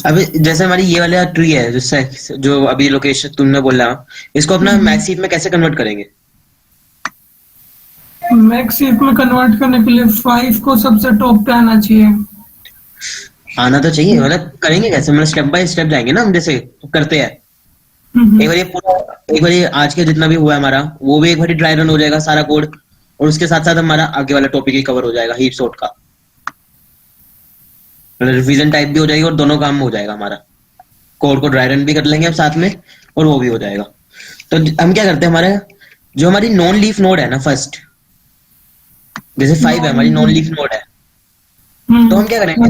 अभी जैसे हमारी ये वाला ट्री है जो अभी लोकेशन तुमने बोला, इसको अपना मैक्स हीप में कैसे कन्वर्ट करेंगे? मैक्स हीप में कन्वर्ट करने के लिए 5 को सबसे टॉप पे आना चाहिए। आना तो चाहिए, मतलब करेंगे कैसे, मतलब स्टेप बाय स्टेप जाएंगे ना हम, जैसे करते हैं। एक बार ये पूरा, एक बार ये आज के जितना भी हुआ है हमारा वो भी एक बार ड्राई रन हो जाएगा सारा कोड, और उसके साथ साथ हमारा आगे वाला टॉपिक ही कवर हो जाएगा हीप सॉर्ट का, मतलब रिवीजन टाइप भी हो जाएगी और दोनों काम हो जाएगा हमारा। कोड को ड्राई रन भी कर लेंगे अब साथ में और वो भी हो जाएगा। तो हम क्या करते हैं, हमारे जो हमारी नॉन लीफ नोड है ना, फर्स्ट जैसे 5 है हमारी नॉन लीफ नोड है, तो हम क्या करेंगे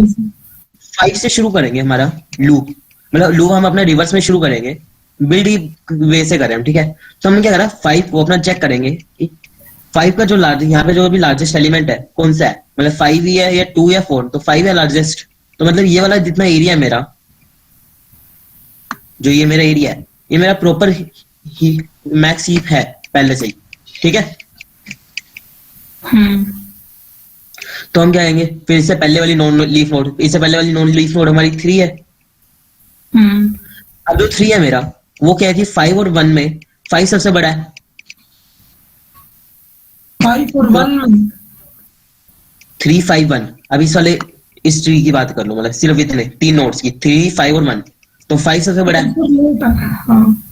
5 से शुरू करेंगे हमारा लूप, मतलब लूप हम अपने रिवर्स में शुरू करेंगे, बिल्ड वे से करें हम, ठीक है। तो हमने क्या करा, 5 वो अपना चेक करेंगे कि 5 का जो लार्ज यहाँ पे जो भी लार्जेस्ट एलिमेंट है कौन सा है, मतलब 5 ही है या 2 या 4, तो 5 है लार्जेस्ट। तो मतलब ये वाला जितना एरिया है मेरा, जो ये मेरा एरिया है, ये मेरा प्रॉपर मैक्स हीप है पहले से ही, ठीक है। तो हम क्या करेंगे, फिर इससे पहले वाली नॉन लीफ नोड, इससे पहले वाली नॉन लीफ नोड हमारी 3 है। अब जो 3 है मेरा, वो क्या है कि 5 और 1 में 5 सबसे बड़ा है। 5 और 1 में 3 5 1, अब इस वाले इस ट्री की बात कर लो, मतलब सिर्फ इतने 3 नोड्स की, 3 5 और 1, तो 5 सबसे बड़ा है। हाँ।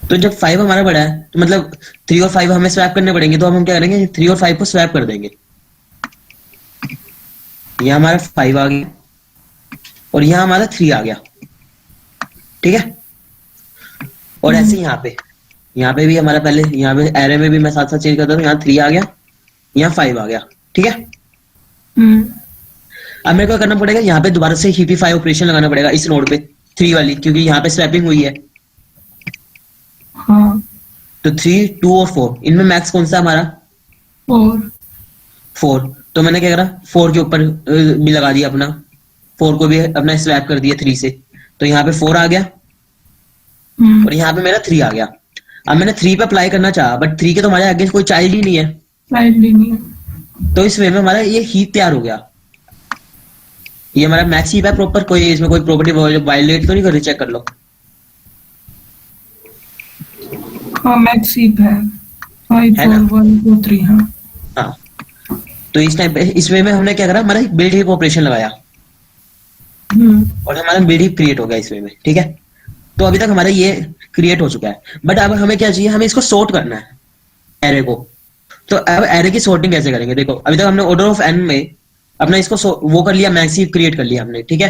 तो जब 5 हमारा बड़ा है तो मतलब 3 और 5 हमें स्वैप करने पड़ेंगे, तो हम क्या करेंगे, 3 और 5 को स्वैप कर देंगे। यहाँ हमारा 5 आ गया और यहाँ हमारा 3 आ गया, ठीक है। और ऐसे यहाँ पे भी हमारा पहले यहाँ पे एरे में भी मैं साथ साथ चेंज करता हूँ, यहाँ 3 आ गया, यहाँ 5 आ गया, ठीक है। अब मेरे को करना पड़ेगा, यहाँ पे दोबारा से हीपीफाई ऑपरेशन लगाना पड़ेगा इस नोड पे 3 वाली, क्योंकि यहाँ पे स्वैपिंग हुई है। हाँ। तो 3 2 और 4 इनमें मैक्स कौन सा हमारा? 4। 4। तो मैंने क्या करा, 4 के ऊपर भी लगा दिया अपना, 4 को भी अपना स्वैप कर दिया 3 से, तो यहाँ पे 4 आ गया और यहाँ पे मेरा 3 आ गया। अब मैंने 3 पे अप्लाई करना चाहा, बट 3 के तो हमारे आगे कोई चाइल्ड ही नहीं है, चाइल्ड नहीं है। तो इस वे में हमारा ये हीप तैयार हो गया। ये हमारा मैक्स हीप है प्रॉपर, कोई इसमें कोई प्रॉपर्टी वायलेट तो नहीं कर रही, चेक कर लो। हाँ मैक्स हीप है 5 है ना? 4 1 2 3। हाँ हाँ, तो इस टाइम पे इस वे में हमने क्या करा, हमारा बिल्ड हीप ऑपरेशन लगाया और हमारा बिल्ड हीप क्रिएट हो गया इस वे में। ठीक है, तो अभी तक हमारा ये क्रिएट हो चुका है, बट अब हमें क्या चाहिए, हमें इसको सॉर्ट करना है एरे को। तो अब एरे की सॉर्टिंग कैसे करेंगे, देखो अभी तक हमने ऑर्डर ऑफ एन में अपना इसको वो कर लिया, मैक्स हीप क्रिएट कर लिया हमने। ठीक है,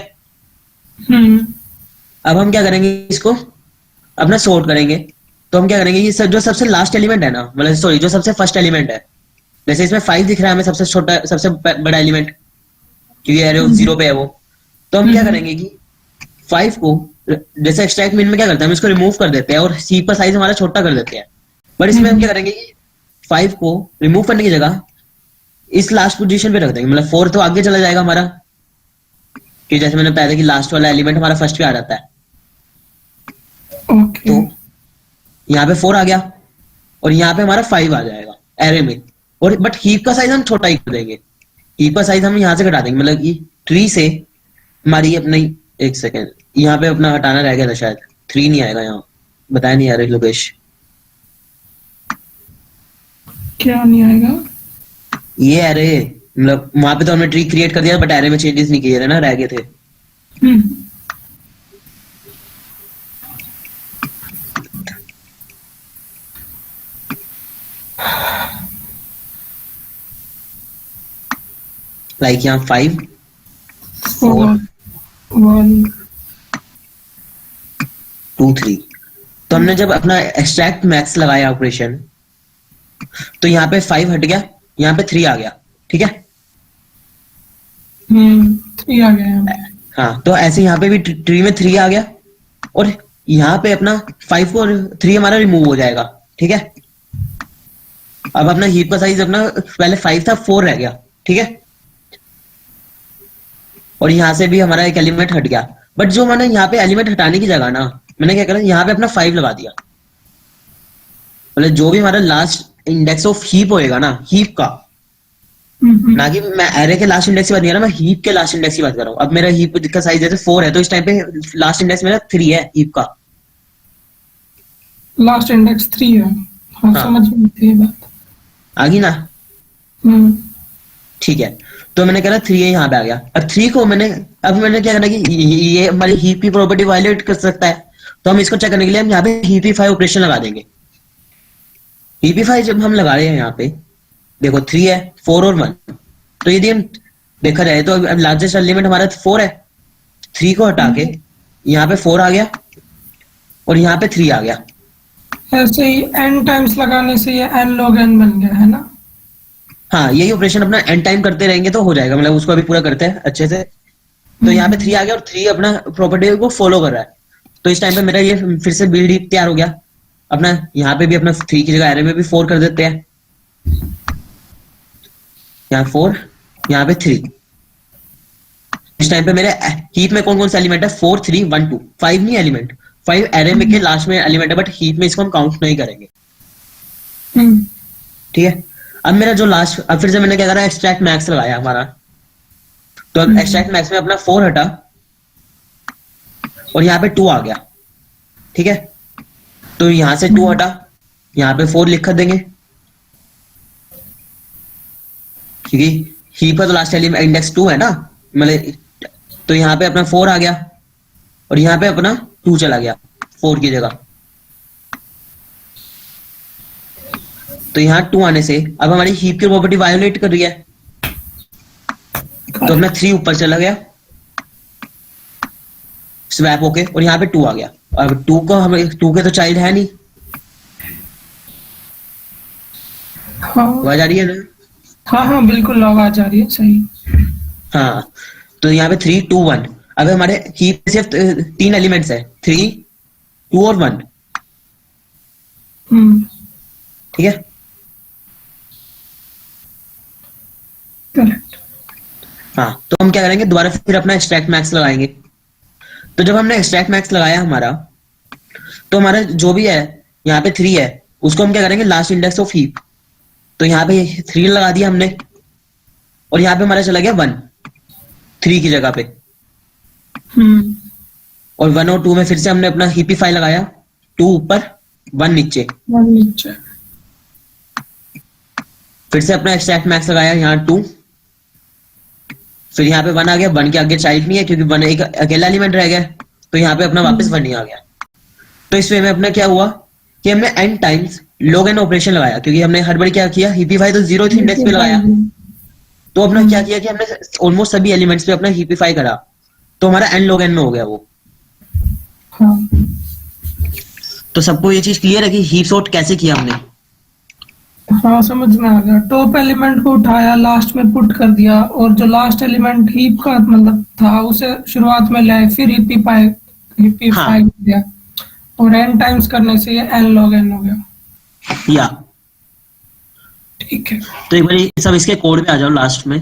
अब हम क्या करेंगे, इसको अपना सॉर्ट करेंगे। तो हम क्या करेंगे, ये जो सबसे लास्ट एलिमेंट है ना, मतलब सॉरी जो सबसे फर्स्ट एलिमेंट है, जैसे इसमें 5 दिख रहा है हमें सबसे छोटा सबसे बड़ा एलिमेंट, क्योंकि एरे 0 पे है वो। तो हम क्या करेंगे कि 5 को जैसे एक्सट्रैक्ट मिन में क्या करते हैं, हम इसको रिमूव कर देते हैं और सी का साइज हमारा छोटा कर देते हैं। बट इसमें हम क्या करेंगे कि 5 को रिमूव करने की जगह इस लास्ट पोजीशन पे रख देंगे, मतलब 4 तो आगे चला जाएगा हमारा, कि जैसे मैंने बताया था कि लास्ट वाला एलिमेंट हमारा फर्स्ट पे आ जाता है। ओके। तो यहाँ पे 4 आ गया और यहाँ पे हमारा 5 आ जाएगा एरे में, और बट हीप का साइज हम छोटा ही कर देंगे। हीप का साइज हम यहाँ से घटा देंगे, मतलब कि ट्री से हमारी अपनी, एक सेकेंड, यहाँ पे अपना हटाना रह गया था शायद, 3 नहीं आएगा यहाँ, बताया नहीं यार लोकेश। क्या नहीं आएगा? ये एरे, मतलब वहां पे तो हमने ट्री क्रिएट कर दिया, बट एरे में चेंजेस नहीं किए थे ना, रह गए थे। लाइक यहाँ 5 4 1 2 3। तो हमने जब अपना एक्सट्रैक्ट मैक्स लगाया ऑपरेशन, तो यहाँ पे 5 हट गया, यहाँ पे 3 आ गया। ठीक है, 3 आ गया है। हाँ, तो ऐसे यहाँ पे भी ट्री में 3 आ गया और यहाँ पे अपना 5 को 3 हमारा रिमूव हो जाएगा। ठीक है, अब अपना हीप का साइज अपना पहले 5 था, 4 रह गया। ठीक है, और यहाँ से भी हमारा एक एलिमेंट हट गया, बट जो मैंने यहाँ पे एलिमेंट हटाने की जगह ना, मैंने क्या करा, यहाँ पे अपना 5 लगा दिया। मतलब जो भी हमारा लास्ट इंडेक्स ऑफ हीप होएगा ना, हीप का, ना कि मैं एरे के लास्ट इंडेक्स की बात नहीं कर रहा, मैं हीप के लास्ट इंडेक्स की बात कर रहा हूँ। अब मेरा हीप का साइज जैसे 4 है, तो इस टाइम पे लास्ट इंडेक्स मेरा 3 है हीप का। लास्ट इंडेक्स 3 है। हाँ, हाँ। समझ में आती है बात। आ गई ना? ठीक है, तो मैंने कहा 3 यहाँ पे आ गया। अब 3 को मैंने क्या करना कि ये हमारी हीप की प्रॉपर्टी वायलेट कर सकता है, तो हम इसको चेक करने के लिए हम यहाँ पे हीपीफाई ऑपरेशन लगा देंगे। हीपीफाई जब हम लगा रहे हैं यहाँ पे, देखो 3 है, 4 और 1, तो यदि हम देखा जाए तो लार्जेस्ट एलिमेंट हमारा 4 है, 3 को हटा के यहाँ पे 4 आ गया और यहाँ पे 3 आ गया। ऐसे ही n टाइम्स लगाने से ये n log n बन गया है ना? हाँ, यही ऑपरेशन अपना एंड टाइम करते रहेंगे तो हो जाएगा, मतलब उसको अभी पूरा करते हैं अच्छे से। तो यहाँ पे 3 आ गया और 3 अपना प्रॉपर्टी को फॉलो कर रहा है। तो इस टाइम पे मेरा ये फिर से बिल्ड हीप तैयार हो गया। अपना यहाँ पे भी अपना 3 की जगह एरे में भी 4 कर देते हैं, यहाँ 4, यहाँ पे 3। इस टाइम पे मेरे हीप में कौन कौन सा एलिमेंट है, 4 3 1 2, 5 नहीं एलिमेंट, 5 एरे में के लास्ट में एलिमेंट है, बट हीप में इसको हम काउंट नहीं करेंगे। ठीक है, अब मेरा जो लास्ट, अब फिर से मैंने क्या करा, एक्सट्रैक्ट मैक्स लगाया हमारा। तो अब एक्सट्रैक्ट मैक्स में अपना 4 हटा और यहाँ पे 2 आ गया। ठीक है, तो यहाँ से 2 हटा, यहाँ पे 4 लिख देंगे, क्योंकि हीप का तो लास्ट एलिमेंट इंडेक्स 2 है ना, मतलब तो यहाँ पे अपना 4 आ गया और यहाँ पे अपना 2 चला गया 4 की जगह। तो यहाँ 2 आने से अब हमारी हीप की प्रॉपर्टी वायोलेट कर रही है, तो अपना 3 ऊपर चला गया स्वैप होके, और यहाँ पे 2 आ गया। अब 2 को हम 2 के तो चाइल्ड है नहीं, आवाज आ रही है ना? हाँ हाँ बिल्कुल आवाज आ रही है, सही। हाँ, तो यहाँ पे 3 2 1। अब हमारे हीप में सिर्फ 3 एलिमेंट्स है, 3 2 और 1। ठीक है, करेक्ट। हाँ, तो हम क्या करेंगे, दोबारा फिर अपना एक्सट्रैक्ट मैक्स लगाएंगे। तो जब हमने एक्सट्रैक्ट मैक्स लगाया हमारा, तो हमारा जो भी है यहाँ पे 3 है, उसको हम क्या करेंगे, लास्ट इंडेक्स ऑफ हीप। तो यहाँ पे 3 लगा दिया हमने, और यहाँ पे हमारा चला गया 1 3 की जगह पे, और 1 और 2 में फिर से हमने अपना हीपीफाई लगाया, 2 ऊपर 1 नीचे, नीचे फिर से अपना एक्सट्रैक्ट मैक्स लगाया यहाँ 2, फिर यहाँ पे 1 आ गया, 1 के आगे चाइल्ड नहीं है क्योंकि 1 एक अकेला एलिमेंट रह गया, तो यहाँ पे अपना वापस 1 ही आ गया। तो इस वे में अपना क्या हुआ कि हमने n times log n operation लगाया, क्योंकि हमने हर बार क्या किया, हीपीफाई तो 0th इंडेक्स पे लगाया, तो अपना क्या किया कि हमने ऑलमोस्ट सभी एलिमेंट्स पे अपना हीपीफाई करा, तो हमारा n log n में हो गया वो। हाँ। तो सबको ये चीज क्लियर है कि हीप सॉर्ट कैसे किया हमने? हाँ समझ में आ गया। टॉप एलिमेंट को उठाया, लास्ट में पुट कर दिया, और जो लास्ट एलिमेंट हीप का मतलब था उसे शुरुआत में लाए, फिर हीपीफाई दिया, और n टाइम्स करने से ये n log n हो गया। या ठीक है। तो एक बार सब इसके कोड पे आ जाओ लास्ट में।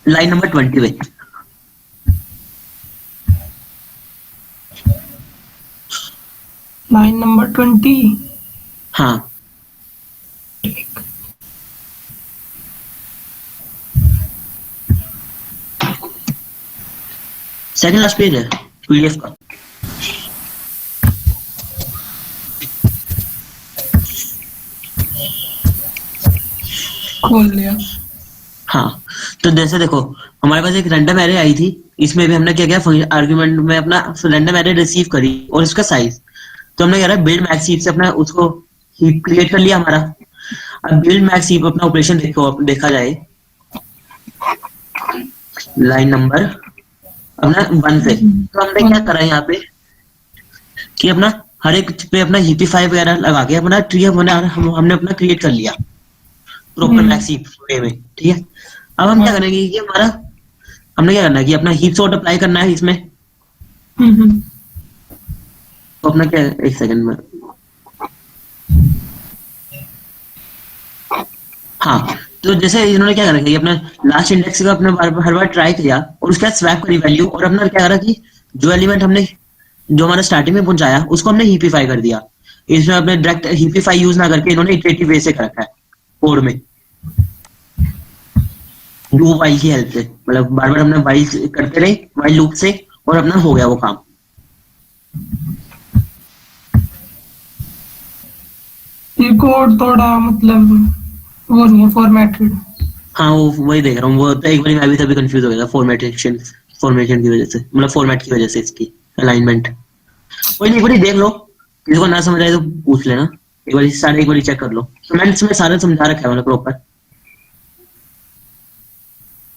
लाइन नंबर 20 पे। Line number 20। हाँ, सेकंड लास्ट पेज है पीडीएफ का। खोल लिया। हाँ, तो जैसे देखो हमारे पास एक रैंडम एरे आई थी, इसमें भी हमने क्या किया, आर्गुमेंट में अपना रैंडम एरे रिसीव करी और उसका साइज, तो हमने क्या करा, बिल्ड मैक्स हीप से अपना उसको हीप क्रिएट कर लिया हमारा। अब बिल्ड मैक्स हीप अपना ऑपरेशन देखा जाए, लाइन नंबर अपना 1 से, तो हमने क्या करा यहाँ पे कि अपना हर एक पे अपना हीपीफाई वगैरह लगा के अपना ट्री हमने अपना क्रिएट कर लिया प्रॉपर मैक्स हीप वे में, ठीक है। अब हम क्या करेंगे कि हमारा हमने क्या करना है कि अपना हीप सॉर्ट अप्लाई करना है इसमें। तो अपना क्या, एक सेकंड में, हाँ, तो जैसे इन्होंने क्या करा कि अपना लास्ट इंडेक्स का अपने हर बार ट्राई किया और उसके बाद स्वैप करी वैल्यू, और अपना क्या करा कि जो एलिमेंट हमने जो हमारा स्टार्टिंग में पहुंचाया उसको हमने हीपीफाई कर दिया। इसमें अपने डायरेक्ट हीपीफाई यूज ना करके इन्होंने इटरेटिव वे से कर रखा है कोड में, डू वाइल की हेल्प से, मतलब बार बार हमने वाइल करते रहे वाइल लूप से, और अपना हो गया वो काम। ये कोड थोड़ा मतलब वो नहीं है फॉर्मेटेड। हाँ, वो वही देख रहा हूँ, वो तो एक बार मैं भी तभी कंफ्यूज हो गया था फॉर्मेशन की वजह से, मतलब फॉर्मेट की वजह से इसकी अलाइनमेंट। कोई नहीं, एक बार देख लो, किसी को ना समझ आए तो पूछ लेना, एक बार सारे एक बार चेक कर लो। तो मैंने इसमें सारा समझा रखा है मतलब प्रॉपर।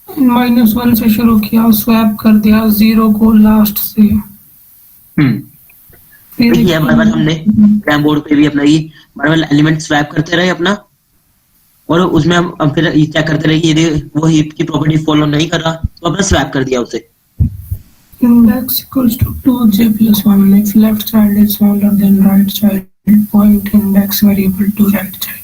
-1 से शुरू किया, स्वैप कर दिया 0 को लास्ट से। फिर ये बार बार हमने क्रैम बोर्ड पे भी अपना ये बार बार एलिमेंट स्वैप करते रहे अपना, और उसमें हम फिर ये चेक करते रहे कि यदि वो हीप की प्रॉपर्टी फॉलो नहीं कर रहा तो अपना स्वैप कर दिया उसे। Index equals to 2j plus 1 if left child is smaller than right child, point index variable to right child।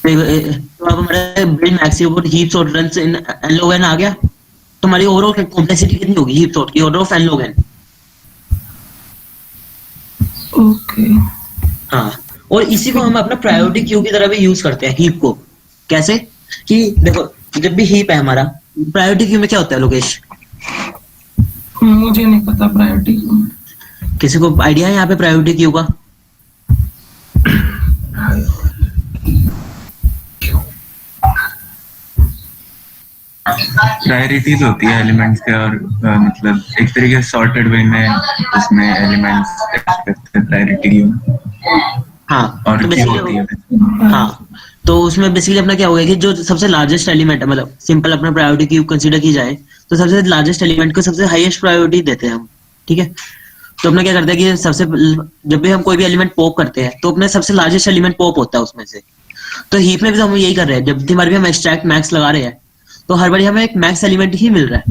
तो अब हमारे build maximum heap sort runs in n log n आ गया, तो हमारी ओवरऑल कॉम्प्लेक्सिटी कितनी होगी हीप सॉर्ट की, order of n log n। Okay. हाँ, और इसी को हम अपना प्रायोरिटी क्यू की तरह भी यूज करते हैं हीप को। कैसे कि देखो जब भी हीप है हमारा, प्रायोरिटी क्यू में क्या होता है लोकेश? मुझे नहीं पता प्रायोरिटी क्यू। किसी को आइडिया है यहाँ पे प्रायोरिटी क्यू का? प्रायोरिटीज होती है एलिमेंट्स के, और मतलब एक तरीके से सॉर्टेड वे में उसमें एलिमेंट्स करते हैं प्रायोरिटी क्यू। हाँ, और तो क्यू होती है। हाँ, तो उसमें बेसिकली अपना क्या होगा कि जो सबसे लार्जेस्ट एलिमेंट है, मतलब सिंपल अपना प्रायोरिटी क्यू कंसीडर की जाए तो सबसे लार्जेस्ट एलिमेंट को सबसे हाईएस्ट प्रायोरिटी देते हैं हम, ठीक है। तो अपना क्या करते हैं कि सबसे जब भी हम कोई भी एलिमेंट पॉप करते हैं तो अपने सबसे लार्जेस्ट एलिमेंट पॉप होता है उसमें से। तो हीप में भी तो हम यही कर रहे हैं, जब भी हमारे भी हम एक्सट्रैक्ट मैक्स लगा रहे हैं तो हर बार हमें एक मैक्स एलिमेंट ही मिल रहा है,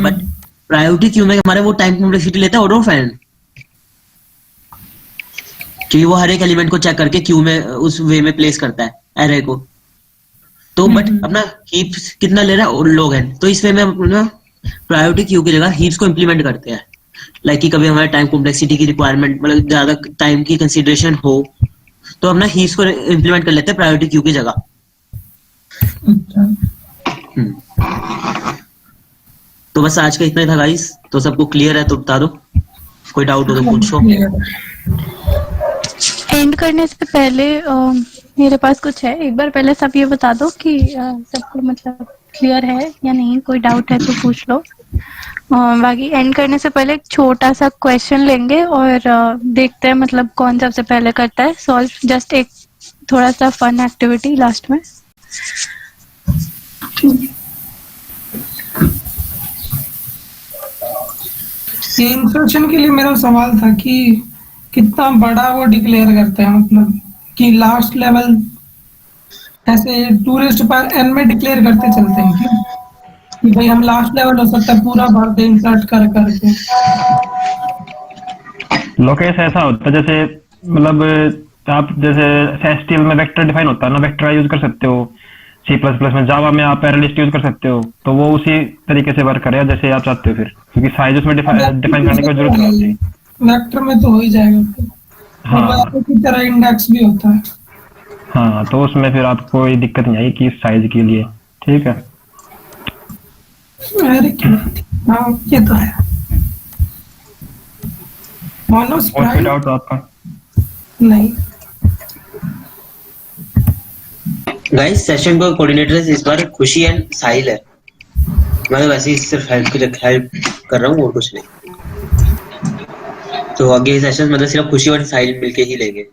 बट प्रायोरिटी क्यू में हमारे वो टाइम कॉम्प्लेक्सिटी लेता है ऑर्डर ऑफ n, क्योंकि वो हर एक एलिमेंट को चेक करके क्यू में उस वे में प्लेस करता है एरे को। तो बट अपना हीप कितना ले रहा है log n, तो इस वे में हम अपना प्रायोरिटी क्यू की जगह हीप्स को इम्प्लीमेंट करते हैं। लाइक कि कभी हमारे टाइम कॉम्प्लेक्सिटी की रिक्वायरमेंट मतलब ज्यादा टाइम की कंसीडरेशन हो तो अपना हीप्स को इम्प्लीमेंट कर लेते हैं प्रायोरिटी क्यू की जगह। तो बस आज का इतना ही था गाइस, तो सबको क्लियर है तो बता दो, कोई डाउट हो तो पूछो। एंड करने से पहले मेरे पास कुछ है, एक बार पहले सब ये बता दो कि सबको मतलब क्लियर है या नहीं, कोई डाउट है तो पूछ लो। बाकी एंड करने से पहले एक छोटा सा क्वेश्चन लेंगे और देखते हैं मतलब कौन सबसे पहले करता है सॉल्व, जस्ट एक थोड़ा सा फन एक्टिविटी लास्ट में। ये इंसर्शन के लिए मेरा सवाल था कि कितना बड़ा वो डिक्लेयर करते हैं, मतलब कि लास्ट लेवल ऐसे टूरिस्ट पर एन में डिक्लेयर करते चलते हैं क्यों कि भाई हम लास्ट लेवल हो सकता है पूरा भर दे इंसर्ट कर करके। लोकेश ऐसा होता है जैसे मतलब आप जैसे एचटीएमएल में वेक्टर डिफाइन होता है ना, वेक्टर यूज कर सकते हो, सी प्लस प्लस में जावा में आप अरे लिस्ट यूज कर सकते हो, तो वो उसी तरीके से वर्क करेगा जैसे आप चाहते हो फिर, क्योंकि साइज उसमें डिफाइन करने की जरूरत नहीं होती। वेक्टर में तो हो ही जाएगा। हाँ की तरह इंडेक्स भी होता है। हाँ, तो उसमें फिर आपको कोई दिक्कत नहीं आएगी कि साइज के लिए। ठीक है, अरे हाँ ये तो है। और कोई डाउट आपका? नहीं गाइस सेशन को कोऑर्डिनेटर इस बार खुशी एंड साहिल है, मैं वैसे ही सिर्फ हेल्प कर रहा हूँ और कुछ नहीं। तो आगे सेशन मतलब सिर्फ खुशी और साहिल मिलके ही लेंगे।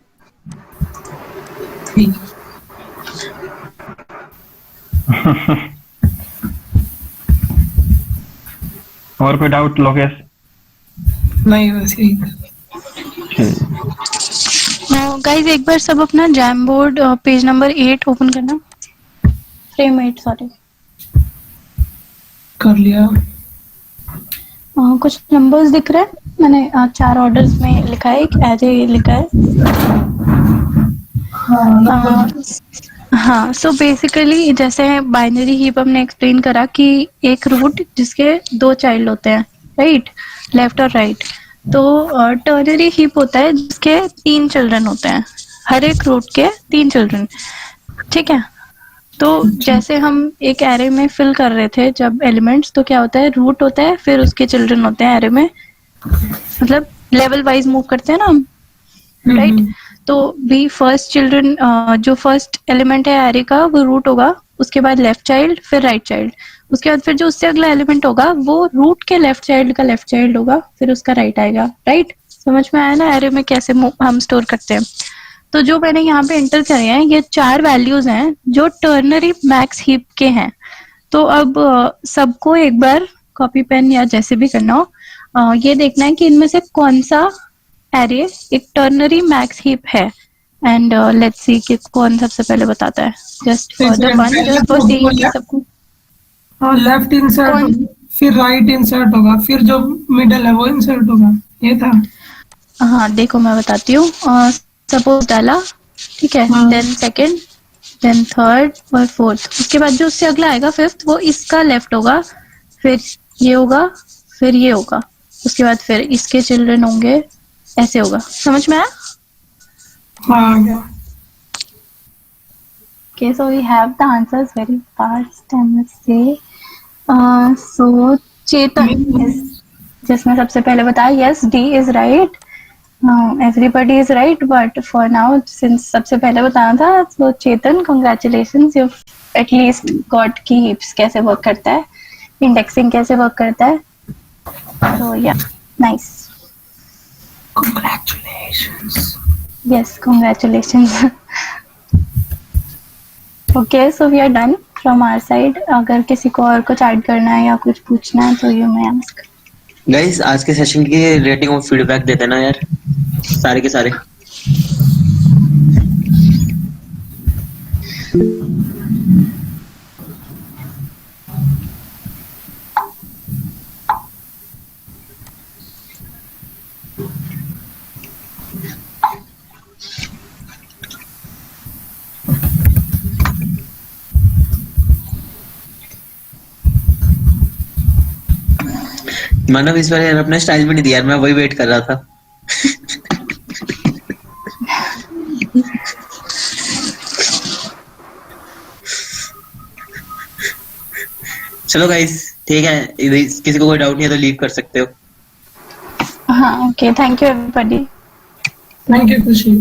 और कोई डाउट लोकेश? नहीं वैसे ही। गाइस एक बार सब अपना jam board page number 8 open करना, फ्रेम 8 सॉरी। कर लिया। कुछ नंबर्स दिख रहे हैं, मैंने 4 ऑर्डर्स में लिखा है, एक एरे लिखा है। हाँ सो बेसिकली जैसे बाइनरी हीप हमने एक्सप्लेन करा कि एक रूट जिसके 2 चाइल्ड होते हैं, राइट, लेफ्ट और राइट। तो टर्नरी हीप होता है जिसके 3 चिल्ड्रन होते हैं, हर एक रूट के 3 चिल्ड्रन। ठीक है, तो जैसे हम एक एरे में फिल कर रहे थे जब एलिमेंट्स, तो क्या होता है, रूट होता है फिर उसके चिल्ड्रन होते हैं एरे में, मतलब लेवल वाइज मूव करते हैं ना हम, राइट। तो भी फर्स्ट चिल्ड्रन जो फर्स्ट एलिमेंट है एरे का वो रूट होगा, उसके बाद लेफ्ट चाइल्ड, फिर राइट चाइल्ड, उसके बाद फिर जो उससे अगला एलिमेंट होगा वो रूट के लेफ्ट चाइल्ड का लेफ्ट चाइल्ड होगा, फिर उसका राइट आएगा, राइट। समझ में आया ना एरे में कैसे हम स्टोर करते हैं। तो जो मैंने यहाँ पे एंटर करे हैं ये 4 वैल्यूज हैं जो टर्नरी मैक्स हीप के हैं। तो अब सबको एक बार कॉपी पेन या जैसे भी करना हो ये देखना है कि इनमें से कौन सा एरे एक टर्नरी मैक्स हीप है, एंड लेट्स सी कि कौन सबसे पहले बताता है। Just for the one, just for seeing कि सबको। हाँ लेफ्ट इंसर्ट, फिर राइट इंसर्ट होगा, फिर जो मिडल है वो इंसर्ट होगा, ये था। हाँ देखो मैं बताती हूँ, सपोज डाला, ठीक है, देन सेकंड, देन थर्ड और फोर्थ, उसके बाद जो उससे अगला आएगा फिफ्थ, वो इसका लेफ्ट होगा, फिर ये होगा, फिर ये होगा, उसके बाद फिर इसके चिल्ड्रन होंगे, ऐसे होगा। समझ में आया? हाँ। Okay, so we have the answers very fast and let's say so Chetan is जिसने सबसे पहले बताया, yes D is right, everybody is right, but for now since सबसे पहले बताना था, so Chetan congratulations, you've at least got key heaps कैसे work करता है, indexing कैसे work करता है, so yeah, nice, Congratulations. yes congratulations. Okay so we are done from our side. अगर किसी को और कुछ ऐड करना है या कुछ पूछना है तो यू मे आस्क। गाइस आज के सेशन की रेटिंग और फीडबैक देते ना यार, सारे के सारे। मानव इस बार यार अपना स्टाइल भी नहीं दिया यार, मैं वही वेट कर रहा था। चलो गाइस, ठीक है, किसी को कोई डाउट नहीं है तो लीव कर सकते हो। हाँ, okay, thank you everybody. Thank you खुशी।